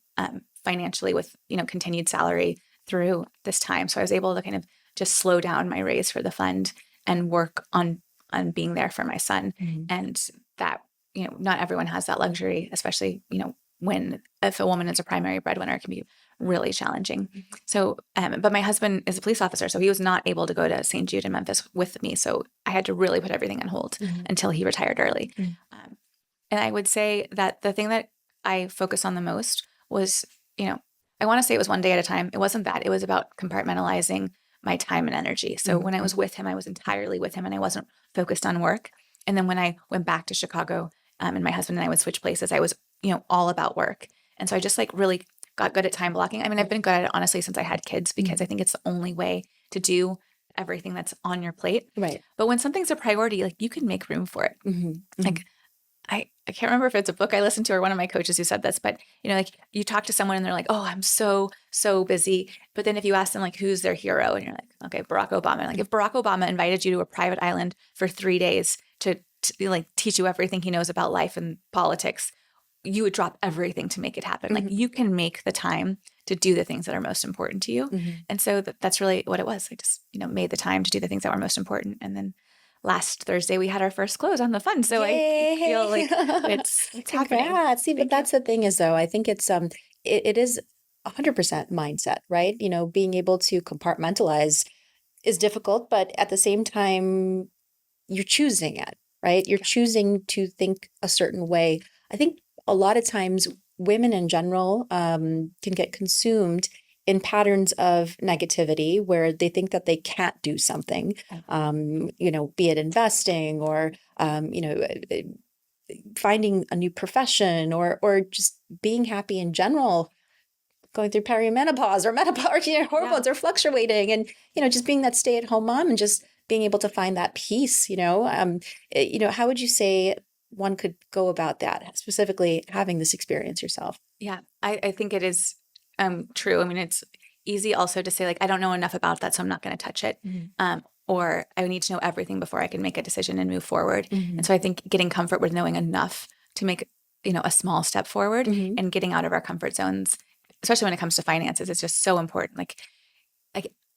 financially with, continued salary through this time. So I was able to kind of just slow down my raise for the fund and work on being there for my son. And that, not everyone has that luxury, especially, if a woman is a primary breadwinner, it can be really challenging. So, but my husband is a police officer, so he was not able to go to St. Jude in Memphis with me. So I had to really put everything on hold until he retired early. And I would say that the thing that I focus on the most was, I want to say it was one day at a time. It wasn't that. It was about compartmentalizing my time and energy. So when I was with him, I was entirely with him and I wasn't focused on work. And then when I went back to Chicago, and my husband and I would switch places, I was, all about work. And so I just like really got good at time blocking. I mean, I've been good at it honestly since I had kids because I think it's the only way to do everything that's on your plate. Right. But when something's a priority, like you can make room for it. Like I can't remember if it's a book I listened to or one of my coaches who said this, but like you talk to someone and they're like, oh, I'm so busy. But then if you ask them like, who's their hero? And you're like, okay, Barack Obama. Like if Barack Obama invited you to a private island for 3 days to like teach you everything he knows about life and politics, you would drop everything to make it happen. Like you can make the time to do the things that are most important to you. And so that's really what it was. I just, made the time to do the things that were most important. And then last Thursday we had our first close on the fund. So Yay. I feel like it's happening. See, but that's the thing is though, I think it's, it is 100% mindset, right? Being able to compartmentalize is difficult, but at the same time, you're choosing it, right? You're choosing to think a certain way. I think a lot of times women in general can get consumed in patterns of negativity where they think that they can't do something, be it investing or, finding a new profession or just being happy in general, going through perimenopause or menopause, hormones are fluctuating and, just being that stay-at-home mom and just being able to find that peace, how would you say one could go about that, specifically having this experience yourself? Yeah, I think it is true. I mean, it's easy also to say like, I don't know enough about that, so I'm not going to touch it. or I need to know everything before I can make a decision and move forward. Mhm. And so I think getting comfort with knowing enough to make, a small step forward Mhm. and getting out of our comfort zones, especially when it comes to finances, is just so important. Like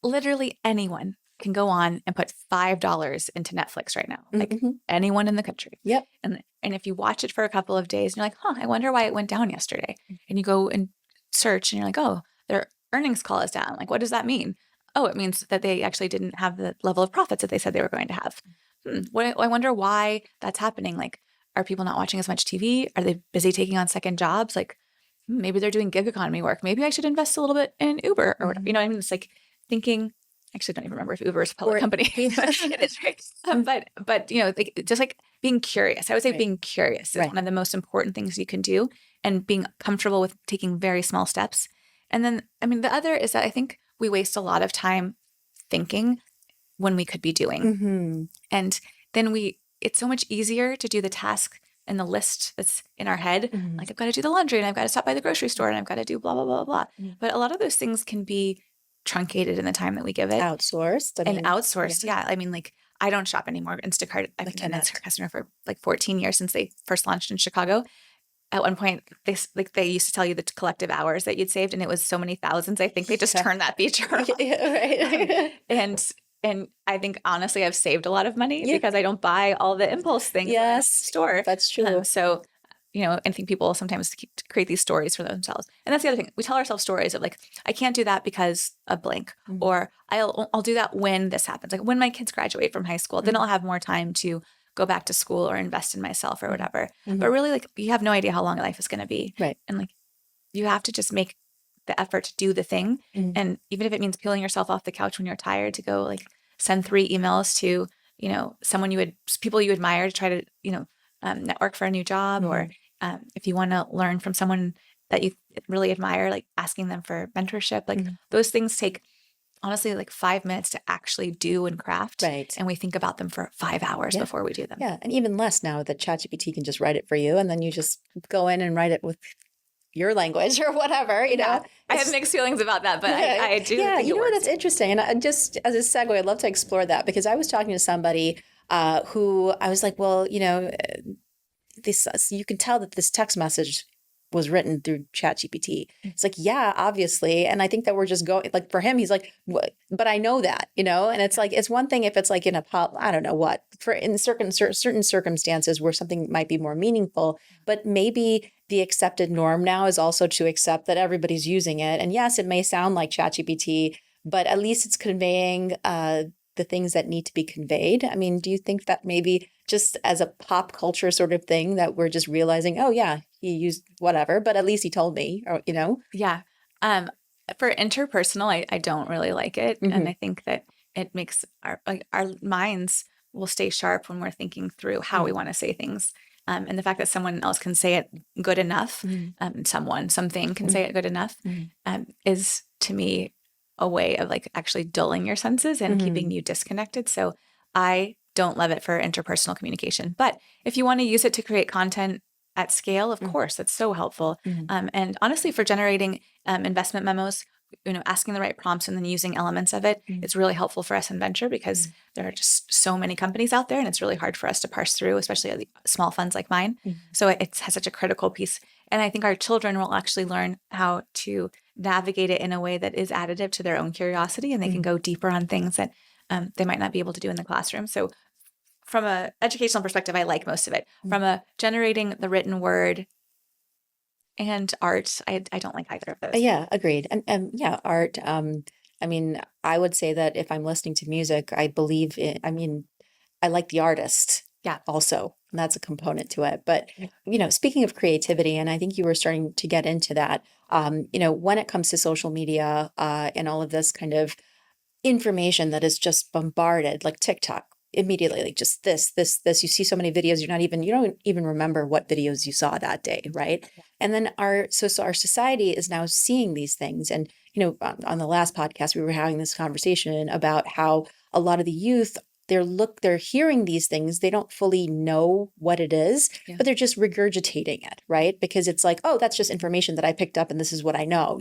literally anyone can go on and put $5 into Netflix right now. Like Mhm. anyone in the country. Yep. And if you watch it for a couple of days and you're like, I wonder why it went down yesterday. And you go and search and you're like, oh, their earnings call is down. Like, what does that mean? Oh, it means that they actually didn't have the level of profits that they said they were going to have. I wonder why that's happening. Like, are people not watching as much TV? Are they busy taking on second jobs? Like, maybe they're doing gig economy work. Maybe I should invest a little bit in Uber or whatever. You know what I mean? It's like thinking, actually don't even remember if Uber is a public company. It is, right? But like, just like being curious. I would say being curious is one of the most important things you can do, and being comfortable with taking very small steps. And then, the other is that I think we waste a lot of time thinking when we could be doing. Mm-hmm. And then it's so much easier to do the task and the list that's in our head. Mm-hmm. Like, I've got to do the laundry and I've got to stop by the grocery store and I've got to do blah, blah, blah, blah. Mm-hmm. But a lot of those things can be truncated in the time that we give it. Outsourced. Outsourced. Yeah. Like, I don't shop anymore. Instacart, I've been a customer for like 14 years since they first launched in Chicago. At one point, they used to tell you the collective hours that you'd saved, and it was so many thousands. I think they just turned that feature off. Right. And I think, honestly, I've saved a lot of money because I don't buy all the impulse things in the store. That's true. So, I think people sometimes create these stories for themselves. And that's the other thing. We tell ourselves stories of like, I can't do that because of blank, or I'll do that when this happens. Like when my kids graduate from high school, then I'll have more time to go back to school or invest in myself or whatever. But really, like, you have no idea how long life is going to be. Right. And like, you have to just make the effort to do the thing. And even if it means peeling yourself off the couch when you're tired to go like send 3 emails to, people you admire to try to, network for a new job, or if you want to learn from someone that you really admire, like asking them for mentorship, like those things take honestly like 5 minutes to actually do and craft. Right. And we think about them for 5 hours before we do them. Yeah. And even less now that ChatGPT can just write it for you, and then you just go in and write it with your language or whatever, I have mixed feelings about that, but I do. Yeah. Think You know what? That's interesting. And just as a segue, I'd love to explore that, because I was talking to somebody who I was like, well, you can tell that this text message was written through ChatGPT. It's like, yeah, obviously. And I think that we're just going, like, for him, he's like, what? But I know that, and it's like, it's one thing if it's like in I don't know what, in certain circumstances where something might be more meaningful, but maybe the accepted norm now is also to accept that everybody's using it. And yes, it may sound like ChatGPT, but at least it's conveying the things that need to be conveyed. I mean, do you think that maybe just as a pop culture sort of thing that we're just realizing, oh yeah, he used whatever, but at least he told me, or, Yeah. For interpersonal, I don't really like it. And I think that it makes our minds will stay sharp when we're thinking through how we want to say things. And the fact that someone else can say it good enough, something can say it good enough, is to me a way of like actually dulling your senses and keeping you disconnected. So I don't love it for interpersonal communication. But if you want to use it to create content at scale, of course, that's so helpful. And honestly, for generating investment memos, asking the right prompts and then using elements of it, it's really helpful for us in venture, because there are just so many companies out there, and it's really hard for us to parse through, especially the small funds like mine. So it has such a critical piece. And I think our children will actually learn how to navigate it in a way that is additive to their own curiosity, and they can go deeper on things that they might not be able to do in the classroom. So from an educational perspective, I like most of it. From a generating the written word and art, I don't like either of those. Yeah, agreed. And yeah, art. I mean, I would say that if I'm listening to music, I like the artist. Yeah. Also, and that's a component to it. But, speaking of creativity, and I think you were starting to get into that, when it comes to social media and all of this kind of information that is just bombarded, like TikTok, immediately, like just this, you see so many videos, you don't even remember what videos you saw that day, right? Yeah. And then our society is now seeing these things. And, on the last podcast, we were having this conversation about how a lot of the youth they're hearing these things. They don't fully know what it is, but they're just regurgitating it, right? Because it's like, oh, that's just information that I picked up and this is what I know,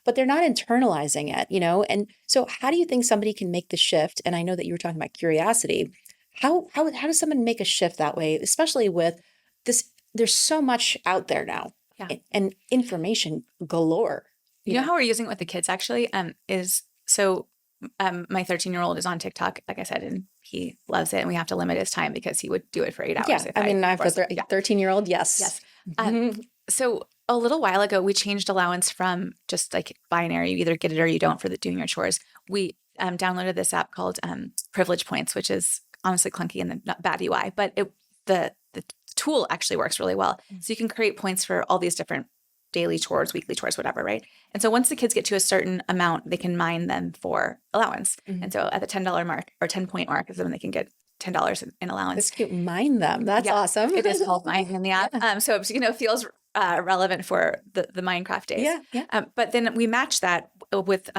but they're not internalizing it, And so how do you think somebody can make the shift? And I know that you were talking about curiosity. How does someone make a shift that way, especially with this? There's so much out there now and information galore. You know how we're using it with the kids actually is so my 13-year-old is on TikTok, like I said, and he loves it. And we have to limit his time because he would do it for 8 hours. Yeah, I mean, I have a 13-year-old. Yes. Yes. So a little while ago, we changed allowance from just like binary, you either get it or you don't for doing your chores. We downloaded this app called Privilege Points, which is honestly clunky and not bad UI, but the tool actually works really well. So you can create points for all these different daily chores, weekly chores, whatever, right? And so once the kids get to a certain amount, they can mine them for allowance. And so at the $10 mark or 10-point mark is when they can get $10 in allowance. That's cute. Mine them. That's awesome. It is called Mine in the app. So it feels relevant for the Minecraft days. Yeah. But then we match that with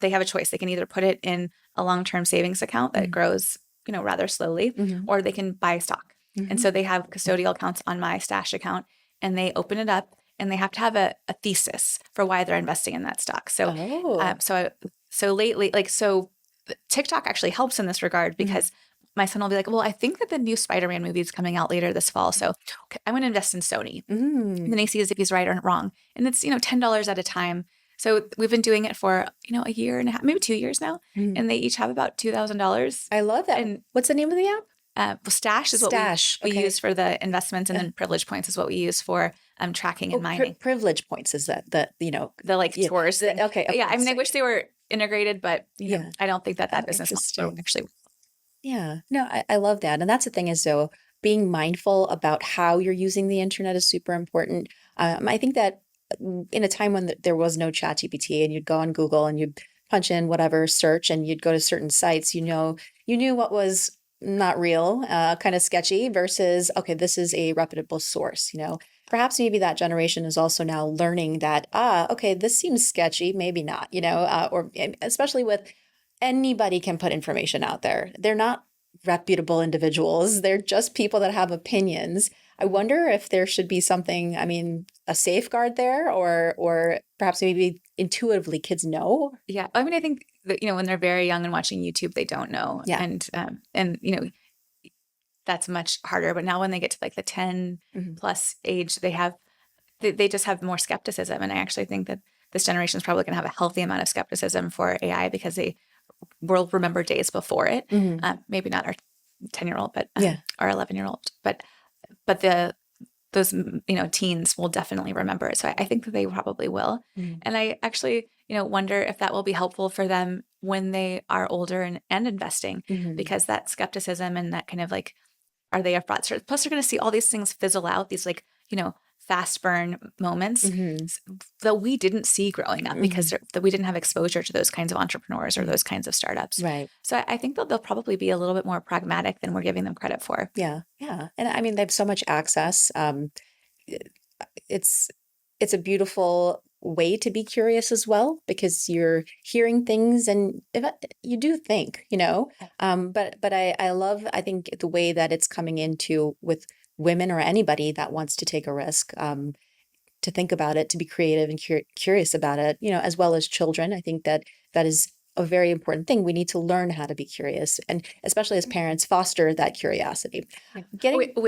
they have a choice. They can either put it in a long-term savings account that grows, rather slowly, or they can buy stock. And so they have custodial accounts on my stash account, and they open it up, and they have to have a thesis for why they're investing in that stock. So, so lately, so TikTok actually helps in this regard because my son will be like, well, I think that the new Spider-Man movie is coming out later this fall. So I'm going to invest in Sony. And then he sees if he's right or wrong. And it's, $10 at a time. So we've been doing it for, a year and a half, maybe 2 years now. And they each have about $2,000. I love that. And what's the name of the app? Stash is what we use for the investments, and then Privilege Points is what we use for tracking and mining. Privilege Points is the chores. Okay. Yeah, I mean, I wish they were integrated, but I don't think that business model actually. Yeah, no, I love that, and that's the thing is though, being mindful about how you're using the internet is super important. I think that in a time when there was no ChatGPT and you'd go on Google and you'd punch in whatever search and you'd go to certain sites, you knew what was not real, kind of sketchy versus, okay, this is a reputable source, Perhaps maybe that generation is also now learning that, okay, this seems sketchy, maybe not, or especially with anybody can put information out there. They're not reputable individuals. They're just people that have opinions. I wonder if there should be something, a safeguard there or perhaps maybe intuitively kids know. Yeah. I mean, I think that, when they're very young and watching YouTube, they don't know. Yeah. And that's much harder. But now when they get to like the 10 plus age, they just have more skepticism. And I actually think that this generation is probably going to have a healthy amount of skepticism for AI because they will remember days before it. Maybe not our 10-year-old, but our 11-year-old, but those teens will definitely remember it. So I think that they probably will. And I actually wonder if that will be helpful for them when they are older and investing, because that skepticism and that kind of like, are they a fraudster? Plus they're going to see all these things fizzle out, these fast burn moments that we didn't see growing up because that we didn't have exposure to those kinds of entrepreneurs or those kinds of startups. Right. So I think that they'll probably be a little bit more pragmatic than we're giving them credit for. Yeah. Yeah. And they have so much access. It's a beautiful way to be curious as well, because you're hearing things and you do think, but I love, I think the way that it's coming into with women or anybody that wants to take a risk, to think about it, to be creative and curious about it, as well as children. I think that is a very important thing. We need to learn how to be curious, and especially as parents, foster that curiosity.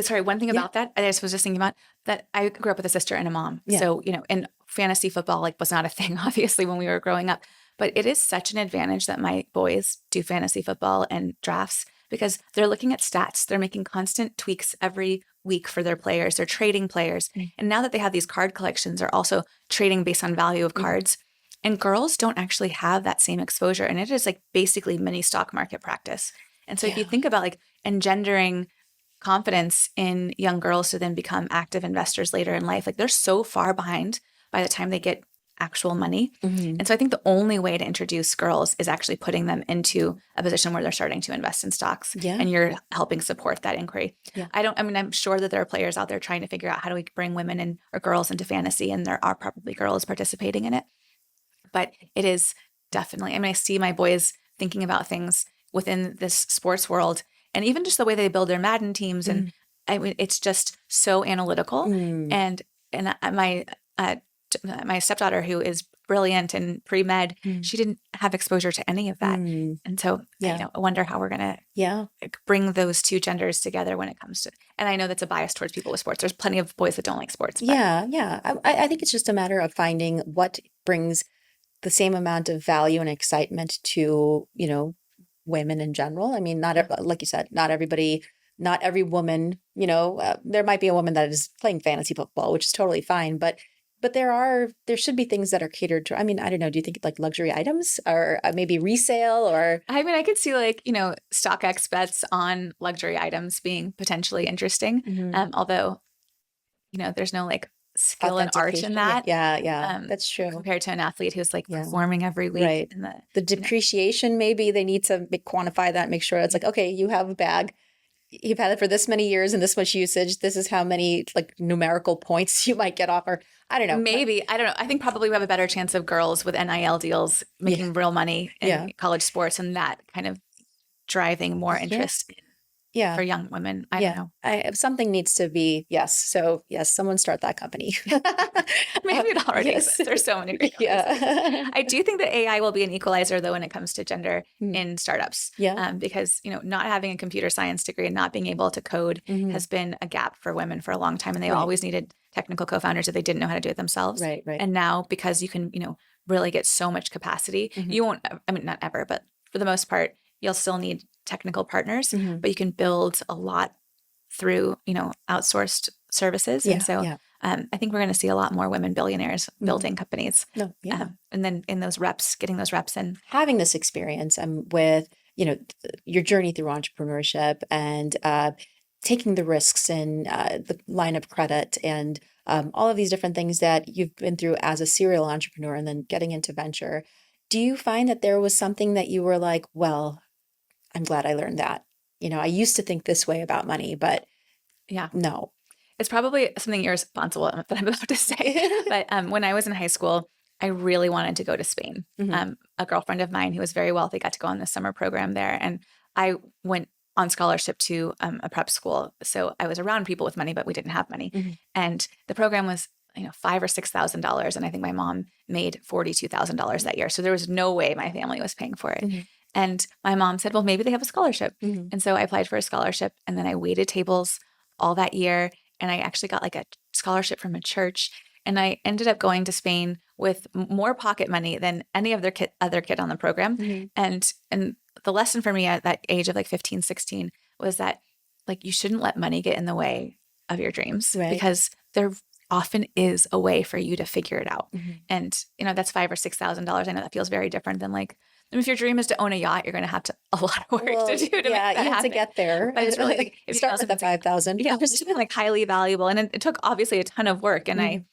Sorry, one thing about that, I was just thinking about that. I grew up with a sister and a mom. Yeah. So, and fantasy football was not a thing, obviously, when we were growing up. But it is such an advantage that my boys do fantasy football and drafts because they're looking at stats. They're making constant tweaks every week for their players. They're trading players. And now that they have these card collections, they're also trading based on value of cards. And girls don't actually have that same exposure. And it is basically mini stock market practice. And so if you think about engendering confidence in young girls to then become active investors later in life, they're so far behind by the time they get actual money. And so I think the only way to introduce girls is actually putting them into a position where they're starting to invest in stocks. And you're helping support that inquiry. I'm sure that there are players out there trying to figure out how do we bring women or girls into fantasy, and there are probably girls participating in it. But it is definitely, I see my boys thinking about things within this sports world, and even just the way they build their Madden teams. And I mean, it's just so analytical. And my stepdaughter, who is brilliant in pre-med, she didn't have exposure to any of that. And so, I wonder how we're going to bring those two genders together when it comes to, and I know that's a bias towards people with sports. There's plenty of boys that don't like sports. But. I think it's just a matter of finding what brings the same amount of value and excitement to, women in general. I mean, like you said, not every woman, there might be a woman that is playing fantasy football, which is totally fine, but there should be things that are catered to, I mean, I don't know. Do you think like luxury items or maybe resale or? I mean, I could see like, StockX bets on luxury items being potentially interesting. Although, there's no like skill and art in that. That's true. Compared to an athlete who's like performing every week. Right. The depreciation, maybe they need to quantify that, make sure it's like, okay, you have a bag. You've had it for this many years and this much usage. This is how many like numerical points you might get off, or I don't know. Maybe. I don't know. I think probably we have a better chance of girls with NIL deals making real money in college sports, and that kind of driving more interest for young women. I don't know. Something needs to be, yes. So yes, someone start that company. Maybe it already exists. There's so many great I do think that AI will be an equalizer though when it comes to gender in startups. Because, not having a computer science degree and not being able to code has been a gap for women for a long time. And they always needed technical co-founders if they didn't know how to do it themselves. Right. And now because you can, really get so much capacity, you won't, I mean, not ever, but for the most part, you'll still need technical partners, but you can build a lot through, outsourced services. And so I think we're going to see a lot more women billionaires building companies. And then in those reps, getting those reps in. Having this experience with, your journey through entrepreneurship and taking the risks in the line of credit and all of these different things that you've been through as a serial entrepreneur and then getting into venture. Do you find that there was something that you were like, well, I'm glad I learned that. I used to think this way about money, but no. It's probably something irresponsible that I'm about to say. But when I was in high school, I really wanted to go to Spain. A girlfriend of mine who was very wealthy got to go on the summer program there. And I went on scholarship to a prep school. So I was around people with money, but we didn't have money. And the program was $5,000 or $6,000. And I think my mom made $42,000 that year. So there was no way my family was paying for it. And my mom said, well, maybe they have a scholarship. And so I applied for a scholarship and then I waited tables all that year. And I actually got like a scholarship from a church. And I ended up going to Spain with more pocket money than any other kid on the program. And the lesson for me at that age of like 15, 16 was that like, you shouldn't let money get in the way of your dreams because there often is a way for you to figure it out. And, that's $5,000 or $6,000. I know that feels very different than like, if your dream is to own a yacht, you're going to have a lot of work to do to make that happen. You have to get there. But it's really like, if start with the 5,000. Yeah, it's like highly valuable. And it took obviously a ton of work and I,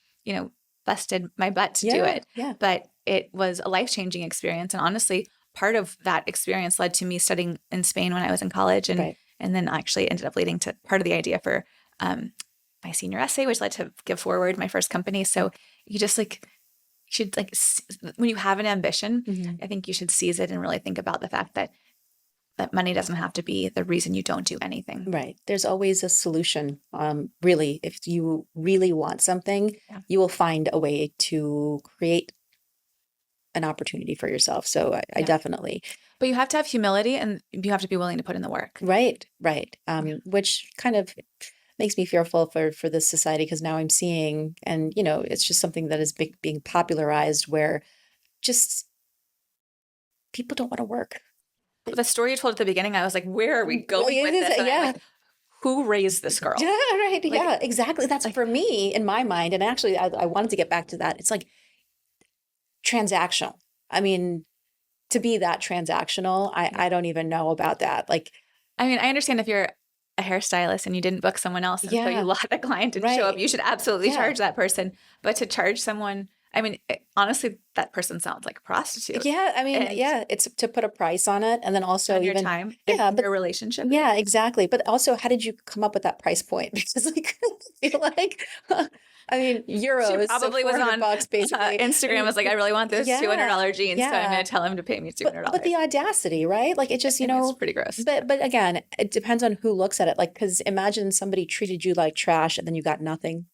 busted my butt to do it. But it was a life-changing experience. And honestly, part of that experience led to me studying in Spain when I was in college. And then actually ended up leading to part of the idea for my senior essay, which led to Give Forward, my first company. So you just should when you have an ambition, I think you should seize it and really think about the fact that money doesn't have to be the reason you don't do anything. Right. There's always a solution. Really, if you really want something, you will find a way to create an opportunity for yourself. So I definitely. But you have to have humility and you have to be willing to put in the work. Right. Which kind of makes me fearful for this society because now I'm seeing, and it's just something that is being popularized where just people don't want to work. The story you told at the beginning, I was like, where are we going with this? And I'm like, who raised this girl? Yeah, right. Exactly. That's for me in my mind. And actually, I wanted to get back to that. It's like transactional. I mean, to be that transactional, I don't even know about that. I understand if you're a hairstylist and you didn't book someone else and so you let the client didn't show up, you should absolutely charge that person. But to charge someone, honestly, that person sounds like a prostitute. Yeah, it's to put a price on it, and then also on even your time, your relationship. Yeah, exactly. But also, how did you come up with that price point? Because I feel like I mean, euros. She probably so was on $400 basically. Instagram. Was like, I really want those $200 jeans, so I'm going to tell him to pay me $200. But the audacity, right? Like it just, it's pretty gross. But again, it depends on who looks at it. Like, because imagine somebody treated you like trash and then you got nothing.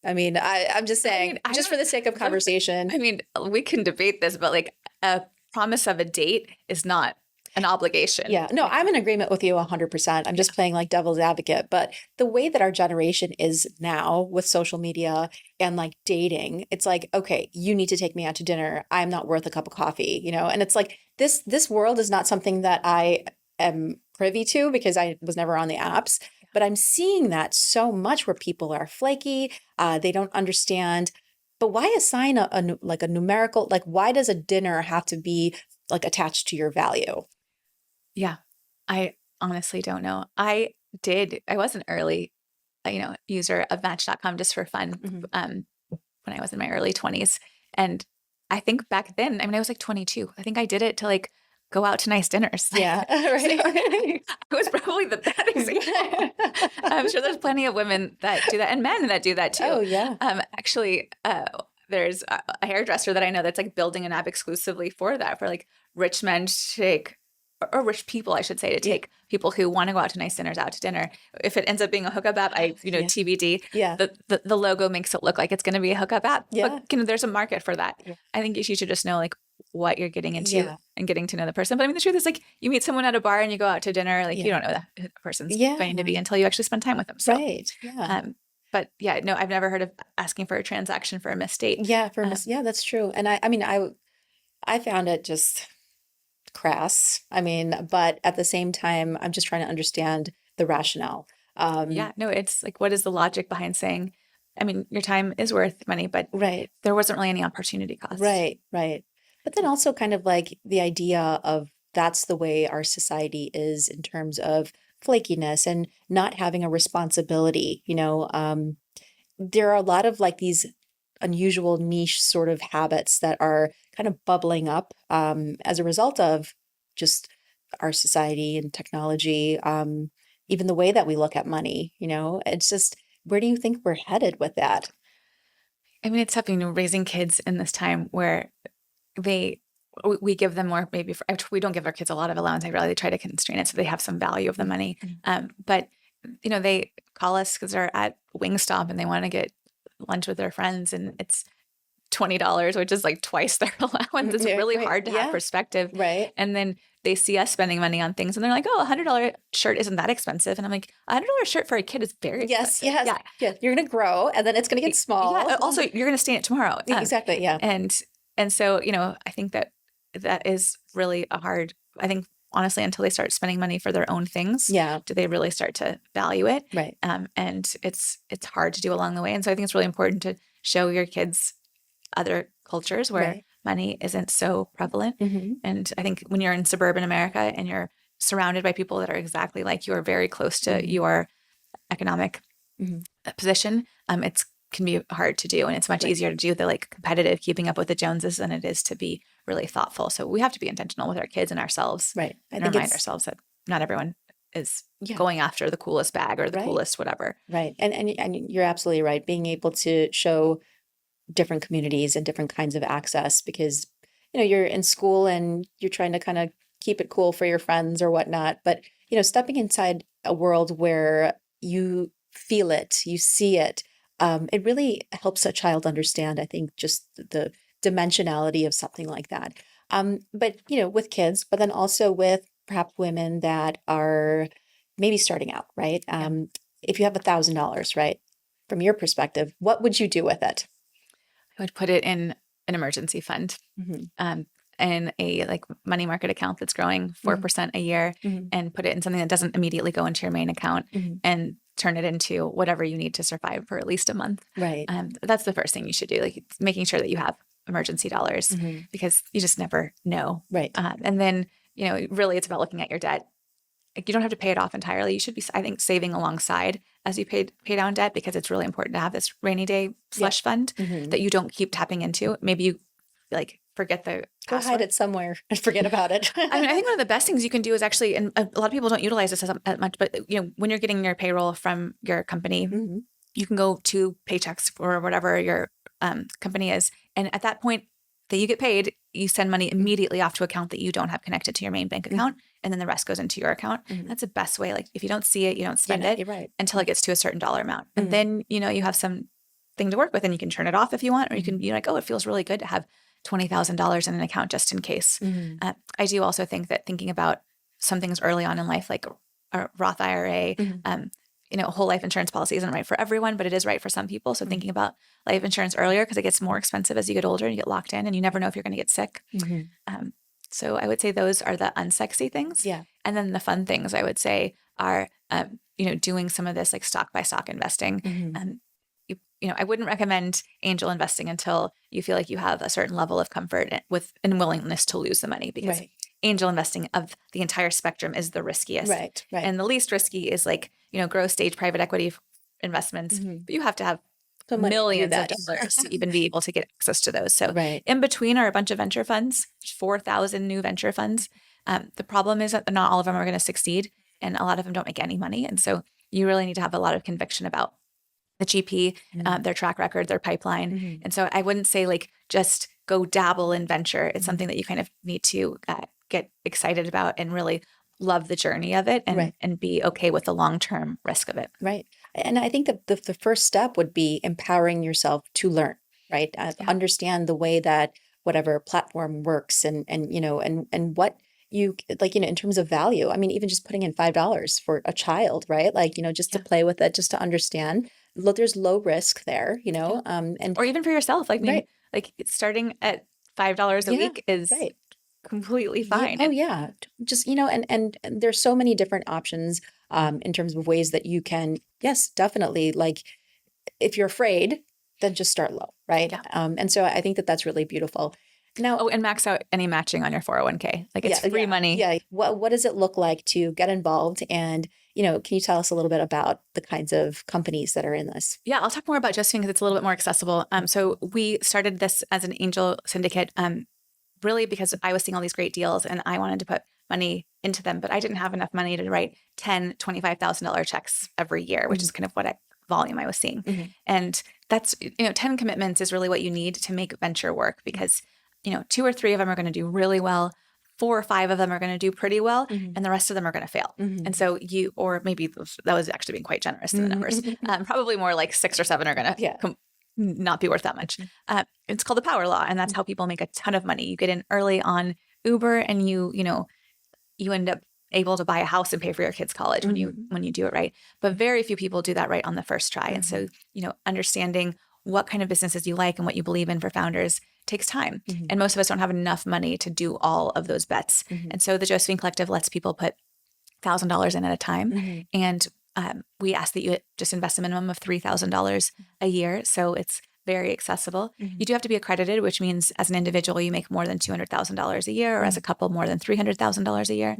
I mean, I'm just saying, just for the sake of conversation. I mean, we can debate this, but like a promise of a date is not an obligation. Yeah. No, I'm in agreement with you 100%. I'm just playing like devil's advocate. But the way that our generation is now with social media and like dating, it's like, okay, you need to take me out to dinner. I'm not worth a cup of coffee, and it's like this world is not something that I am privy to because I was never on the apps. But I'm seeing that so much where people are flaky. They don't understand. But why assign a numerical, like why does a dinner have to be like attached to your value? Yeah, I honestly don't know. I was an early, user of Match.com just for fun when I was in my early 20s. And I think back then, I mean, I was like 22. I think I did it to like go out to nice dinners. Yeah, right. It was probably the bad example. I'm sure there's plenty of women that do that and men that do that too. Oh, yeah. Actually, there's a hairdresser that I know that's like building an app exclusively for that, for like rich men to take, or rich people, I should say, to take people who want to go out to nice dinners out to dinner. If it ends up being a hookup app, TBD. Yeah. The logo makes it look like it's going to be a hookup app. Yeah. But there's a market for that. Yeah. I think you should just know like what you're getting into and getting to know the person. But I mean, the truth is like you meet someone at a bar and you go out to dinner, like you don't know that person's going to be until you actually spend time with them. So, right. Yeah. But yeah, no, I've never heard of asking for a transaction for a missed date. Yeah. Yeah, that's true. And I found it just crass. I mean, but at the same time, I'm just trying to understand the rationale. It's like, what is the logic behind saying, I mean, your time is worth money, but there wasn't really any opportunity cost. Right. But then also kind of like the idea of that's the way our society is in terms of flakiness and not having a responsibility. There are a lot of like these unusual niche sort of habits that are kind of bubbling up as a result of just our society and technology, even the way that we look at money. It's just, where do you think we're headed with that? I mean, it's tough, raising kids in this time where we give them more, we don't give our kids a lot of allowance. I really try to constrain it so they have some value of the money. But they call us because they're at Wingstop and they want to get lunch with their friends and it's $20, which is like twice their allowance. It's really hard to have perspective. Right. And then they see us spending money on things and they're like, oh, $100 shirt isn't that expensive. And I'm like, $100 shirt for a kid is very expensive. Yes. Yeah. You're going to grow and then it's going to get small. Yeah. Also, you're going to stay in it tomorrow. Exactly. Yeah. And so, I think that is really I think honestly, until they start spending money for their own things, do they really start to value it? Right. And it's hard to do along the way. And so I think it's really important to show your kids other cultures where money isn't so prevalent. And I think when you're in suburban America and you're surrounded by people that are exactly like you, are very close to your economic position, it can be hard to do. And it's much easier to do the like competitive keeping up with the Joneses than it is to be really thoughtful. So we have to be intentional with our kids and ourselves. Right. And remind ourselves that not everyone is going after the coolest bag or the coolest whatever. Right. And you're absolutely right. Being able to show different communities and different kinds of access because, you're in school and you're trying to kind of keep it cool for your friends or whatnot. But, stepping inside a world where you feel it, you see it, it really helps a child understand, I think, just the dimensionality of something like that. But, with kids, but then also with perhaps women that are maybe starting out, right? If you have $1,000, right, from your perspective, what would you do with it? I would put it in an emergency fund, in a like money market account that's growing 4% a year, and put it in something that doesn't immediately go into your main account, and turn it into whatever you need to survive for at least a month. Right. That's the first thing you should do, like making sure that you have emergency dollars because you just never know. Right. And then, really it's about looking at your debt. Like, you don't have to pay it off entirely. You should be, I think, saving alongside as you pay down debt because it's really important to have this rainy day slush fund that you don't keep tapping into. Maybe you like forget the password. Go hide it somewhere and forget about it. I mean, I think one of the best things you can do is actually, and a lot of people don't utilize this as much, but when you're getting your payroll from your company, you can go to Paychecks or whatever your company is. And at that point that you get paid, you send money immediately off to an account that you don't have connected to your main bank account. And then the rest goes into your account. That's the best way. Like if you don't see it, you don't spend it until it gets to a certain dollar amount. And then, you know, you have some thing to work with and you can turn it off if you want, or you can be like, oh, it feels really good to have $20,000 in an account just in case. I do also think that thinking about some things early on in life, like a Roth IRA, you know, a whole life insurance policy isn't right for everyone, but it is right for some people. So thinking about life insurance earlier, because it gets more expensive as you get older and you get locked in and you never know if you're going to get sick. So I would say those are the unsexy things. Yeah. And then the fun things I would say are, you know, doing some of this like stock by stock investing. You know, I wouldn't recommend angel investing until you feel like you have a certain level of comfort with and willingness to lose the money, because angel investing of the entire spectrum is the riskiest. Right. And the least risky is like, you know, growth stage private equity investments. But you have to have millions of dollars to even be able to get access to those. So in between are a bunch of venture funds, 4,000 new venture funds. The problem is that not all of them are going to succeed and a lot of them don't make any money. And so you really need to have a lot of conviction about the GP, their track record, their pipeline. And so I wouldn't say like just go dabble in venture. It's something that you kind of need to get excited about and really love the journey of it and be okay with the long-term risk of it. Right. And I think that the first step would be empowering yourself to learn, right? Understand the way that whatever platform works and you know, and what you like, you know, in terms of value. I mean, even just putting in $5 for a child, right? Like, you know, just to play with it, just to understand. There's low risk there, you know, and or even for yourself, like maybe like starting at $5 a week is completely fine. Oh yeah. Just, you know, and there's so many different options in terms of ways that you can, yes, definitely. Like if you're afraid, then just start low. Right. And so I think that that's really beautiful. Now, and max out any matching on your 401k. Like it's free money. Yeah. What does it look like to get involved? And, you know, can you tell us a little bit about the kinds of companies that are in this? Yeah, I'll talk more about Josephine because it's a little bit more accessible. So we started this as an angel syndicate, really because I was seeing all these great deals and I wanted to put money into them, but I didn't have enough money to write $10,000, $25,000 checks every year, which is kind of what volume I was seeing. And that's, you know, 10 commitments is really what you need to make venture work because, you know, 2 or 3 of them are going to do really well. 4 or 5 of them are going to do pretty well, and the rest of them are going to fail. And so or maybe that was actually being quite generous in the numbers. Probably more like 6 or 7 are going to not be worth that much. It's called the power law, and that's how people make a ton of money. You get in early on Uber, and you end up able to buy a house and pay for your kids' college when you do it right. But very few people do that right on the first try. And so, you know, understanding what kind of businesses you like and what you believe in for founders takes time. And most of us don't have enough money to do all of those bets. And so the Josephine Collective lets people put $1,000 in at a time. And we ask that you just invest a minimum of $3,000 a year. So it's very accessible. You do have to be accredited, which means as an individual, you make more than $200,000 a year, or as a couple, more than $300,000 a year,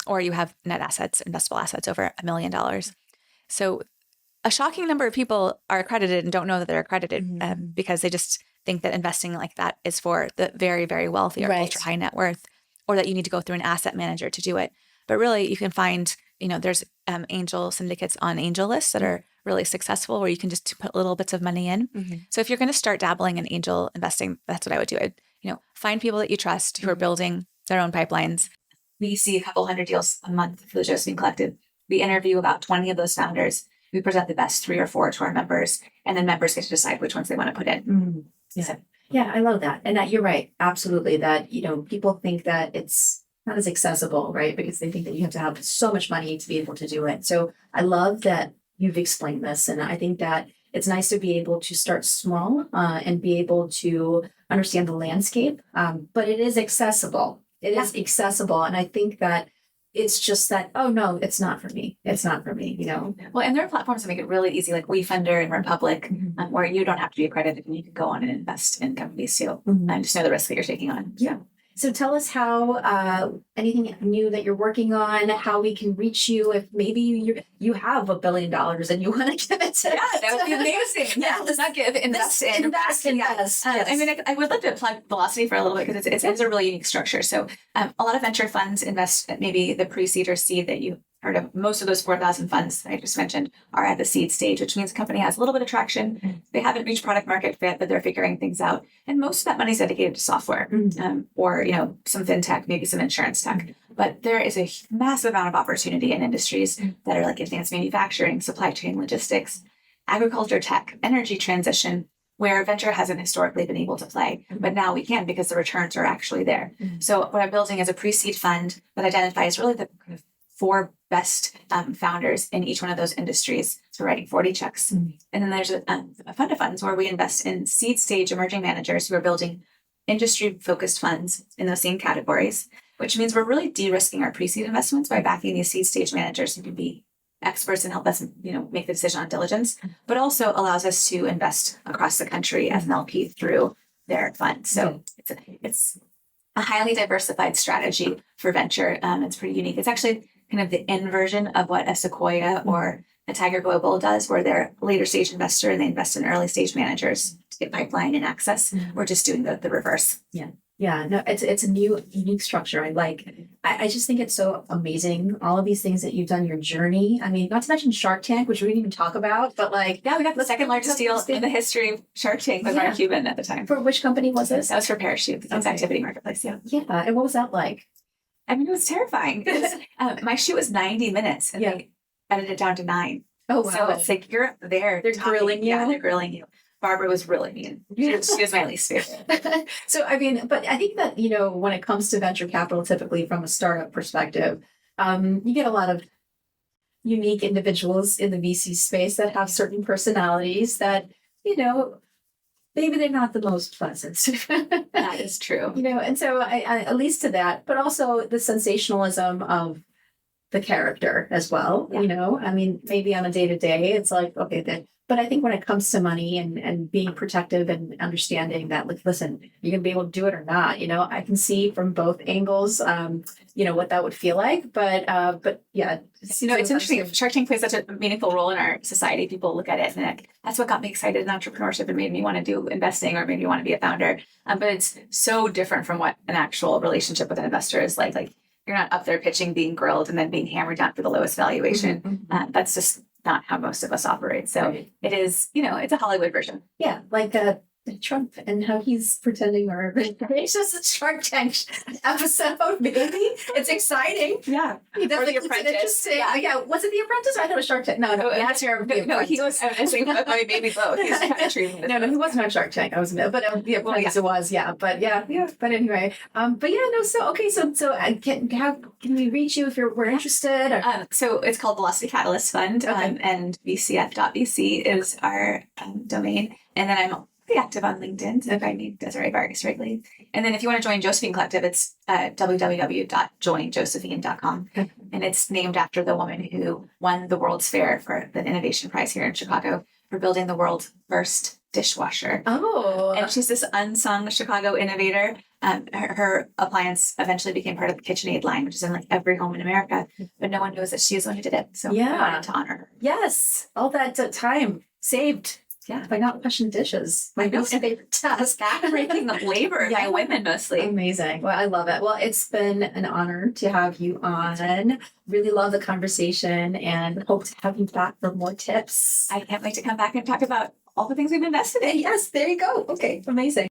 or you have net assets, investable assets over $1 million. So a shocking number of people are accredited and don't know that they're accredited because they just think that investing like that is for the very, very wealthy or ultra high net worth, or that you need to go through an asset manager to do it. But really, you can find, you know, there's angel syndicates on angel lists that are really successful where you can just put little bits of money in. So if you're going to start dabbling in angel investing, that's what I would do. I'd, you know, find people that you trust who are building their own pipelines. We see a couple hundred deals a month for the Josephine Collective. We interview about 20 of those founders. We present the best 3 or 4 to our members, and then members get to decide which ones they want to put in. Yeah, I love that. And that you're right. Absolutely. That, you know, people think that it's not as accessible, right? Because they think that you have to have so much money to be able to do it. So I love that you've explained this. And I think that it's nice to be able to start small and be able to understand the landscape. But it is accessible. It is accessible. And I think that it's just that, oh no, it's not for me. It's not for me, you know? Well, and there are platforms that make it really easy, like WeFunder and Republic, where you don't have to be accredited and you can go on and invest in companies too. And just know the risk that you're taking on. Yeah. So tell us how, anything new that you're working on, how we can reach you if maybe you have $1 billion and you want to give it to. Yeah, that would be amazing. Let's not give, invest in. Yes. I mean, I would like to plug Velocity for a little bit because it's a really unique structure. So a lot of venture funds invest at maybe the pre-seed or seed that you part of most of those 4,000 funds that I just mentioned are at the seed stage, which means the company has a little bit of traction. They haven't reached product market fit, but they're figuring things out. And most of that money is dedicated to software or, some fintech, maybe some insurance tech. But there is a massive amount of opportunity in industries that are like advanced manufacturing, supply chain logistics, agriculture tech, energy transition, where venture hasn't historically been able to play, but now we can because the returns are actually there. So what I'm building is a pre-seed fund that identifies really the kind of 4 best founders in each one of those industries. So writing 40 checks. And then there's a fund of funds where we invest in seed stage emerging managers who are building industry focused funds in those same categories, which means we're really de-risking our pre-seed investments by backing these seed stage managers who can be experts and help us, make the decision on diligence, but also allows us to invest across the country as an LP through their fund. So it's a highly diversified strategy for venture. It's pretty unique. It's actually kind of the inversion of what a Sequoia or a Tiger Global does, where they're a later stage investor and they invest in early stage managers to get pipeline and access. We're just doing the reverse. Yeah, no, it's a unique structure. I just think it's so amazing. All of these things that you've done, your journey. I mean, not to mention Shark Tank, which we didn't even talk about, but we got the Second largest deal in the history of Shark Tank with Mark Cuban at the time. For which company was this? That was for Parachute, it's activity marketplace. Yeah. And what was that like? I mean, it was terrifying. My shoot was 90 minutes and they edited it down to 9. Oh, wow. So it's like you're there. They're grilling you. Yeah, they're grilling you. Barbara was really mean. She was my least favorite. So, I mean, but I think that, when it comes to venture capital, typically from a startup perspective, you get a lot of unique individuals in the VC space that have certain personalities that, maybe they're not the most pleasant. That is true. And so I at least to that, but also the sensationalism of the character as well. I mean, maybe on a day-to-day, it's like, okay, then. But I think when it comes to money and being protective and understanding that, listen, you're going to be able to do it or not, I can see from both angles, what that would feel like. But yeah. It's interesting. Shark Tank plays such a meaningful role in our society. People look at it and that's what got me excited in entrepreneurship and made me want to do investing or maybe want to be a founder. But it's so different from what an actual relationship with an investor is like. Like you're not up there pitching, being grilled, and then being hammered down for the lowest valuation. That's just not how most of us operate. So it is, it's a Hollywood version. Yeah, like Trump and how he's pretending, or it's just a Shark Tank episode, maybe. It's exciting. Yeah. He does or The Apprentice. Yeah. Was it The Apprentice? I thought it was Shark Tank. No, that's your. No, he was. I think maybe both. He's kind of treating it. No, he wasn't on Shark Tank. I was, but The Apprentice it was. Yeah, but yeah. But anyway, but yeah, no. So okay, so can we reach you if we're interested? Or? So it's called Velocity Catalyst Fund, and vcf.vc is our domain, and then I'm pretty active on LinkedIn. So find me, Desiree Vargas Wrigley. And then if you want to join Josephine Collective, it's www.joinjosephine.com. And it's named after the woman who won the World's Fair for the Innovation Prize here in Chicago for building the world's first dishwasher. Oh. And she's this unsung Chicago innovator. Her appliance eventually became part of the KitchenAid line, which is in like every home in America. But no one knows that she's the one who did it. So I wanted to honor her. Yes. All that time saved. Yeah, by not washing dishes. My most favorite task. Backbreaking the labor by women mostly. Amazing. Well, I love it. Well, it's been an honor to have you on. Really love the conversation and hope to have you back for more tips. I can't wait to come back and talk about all the things we've invested in. Yes, there you go. Okay, amazing.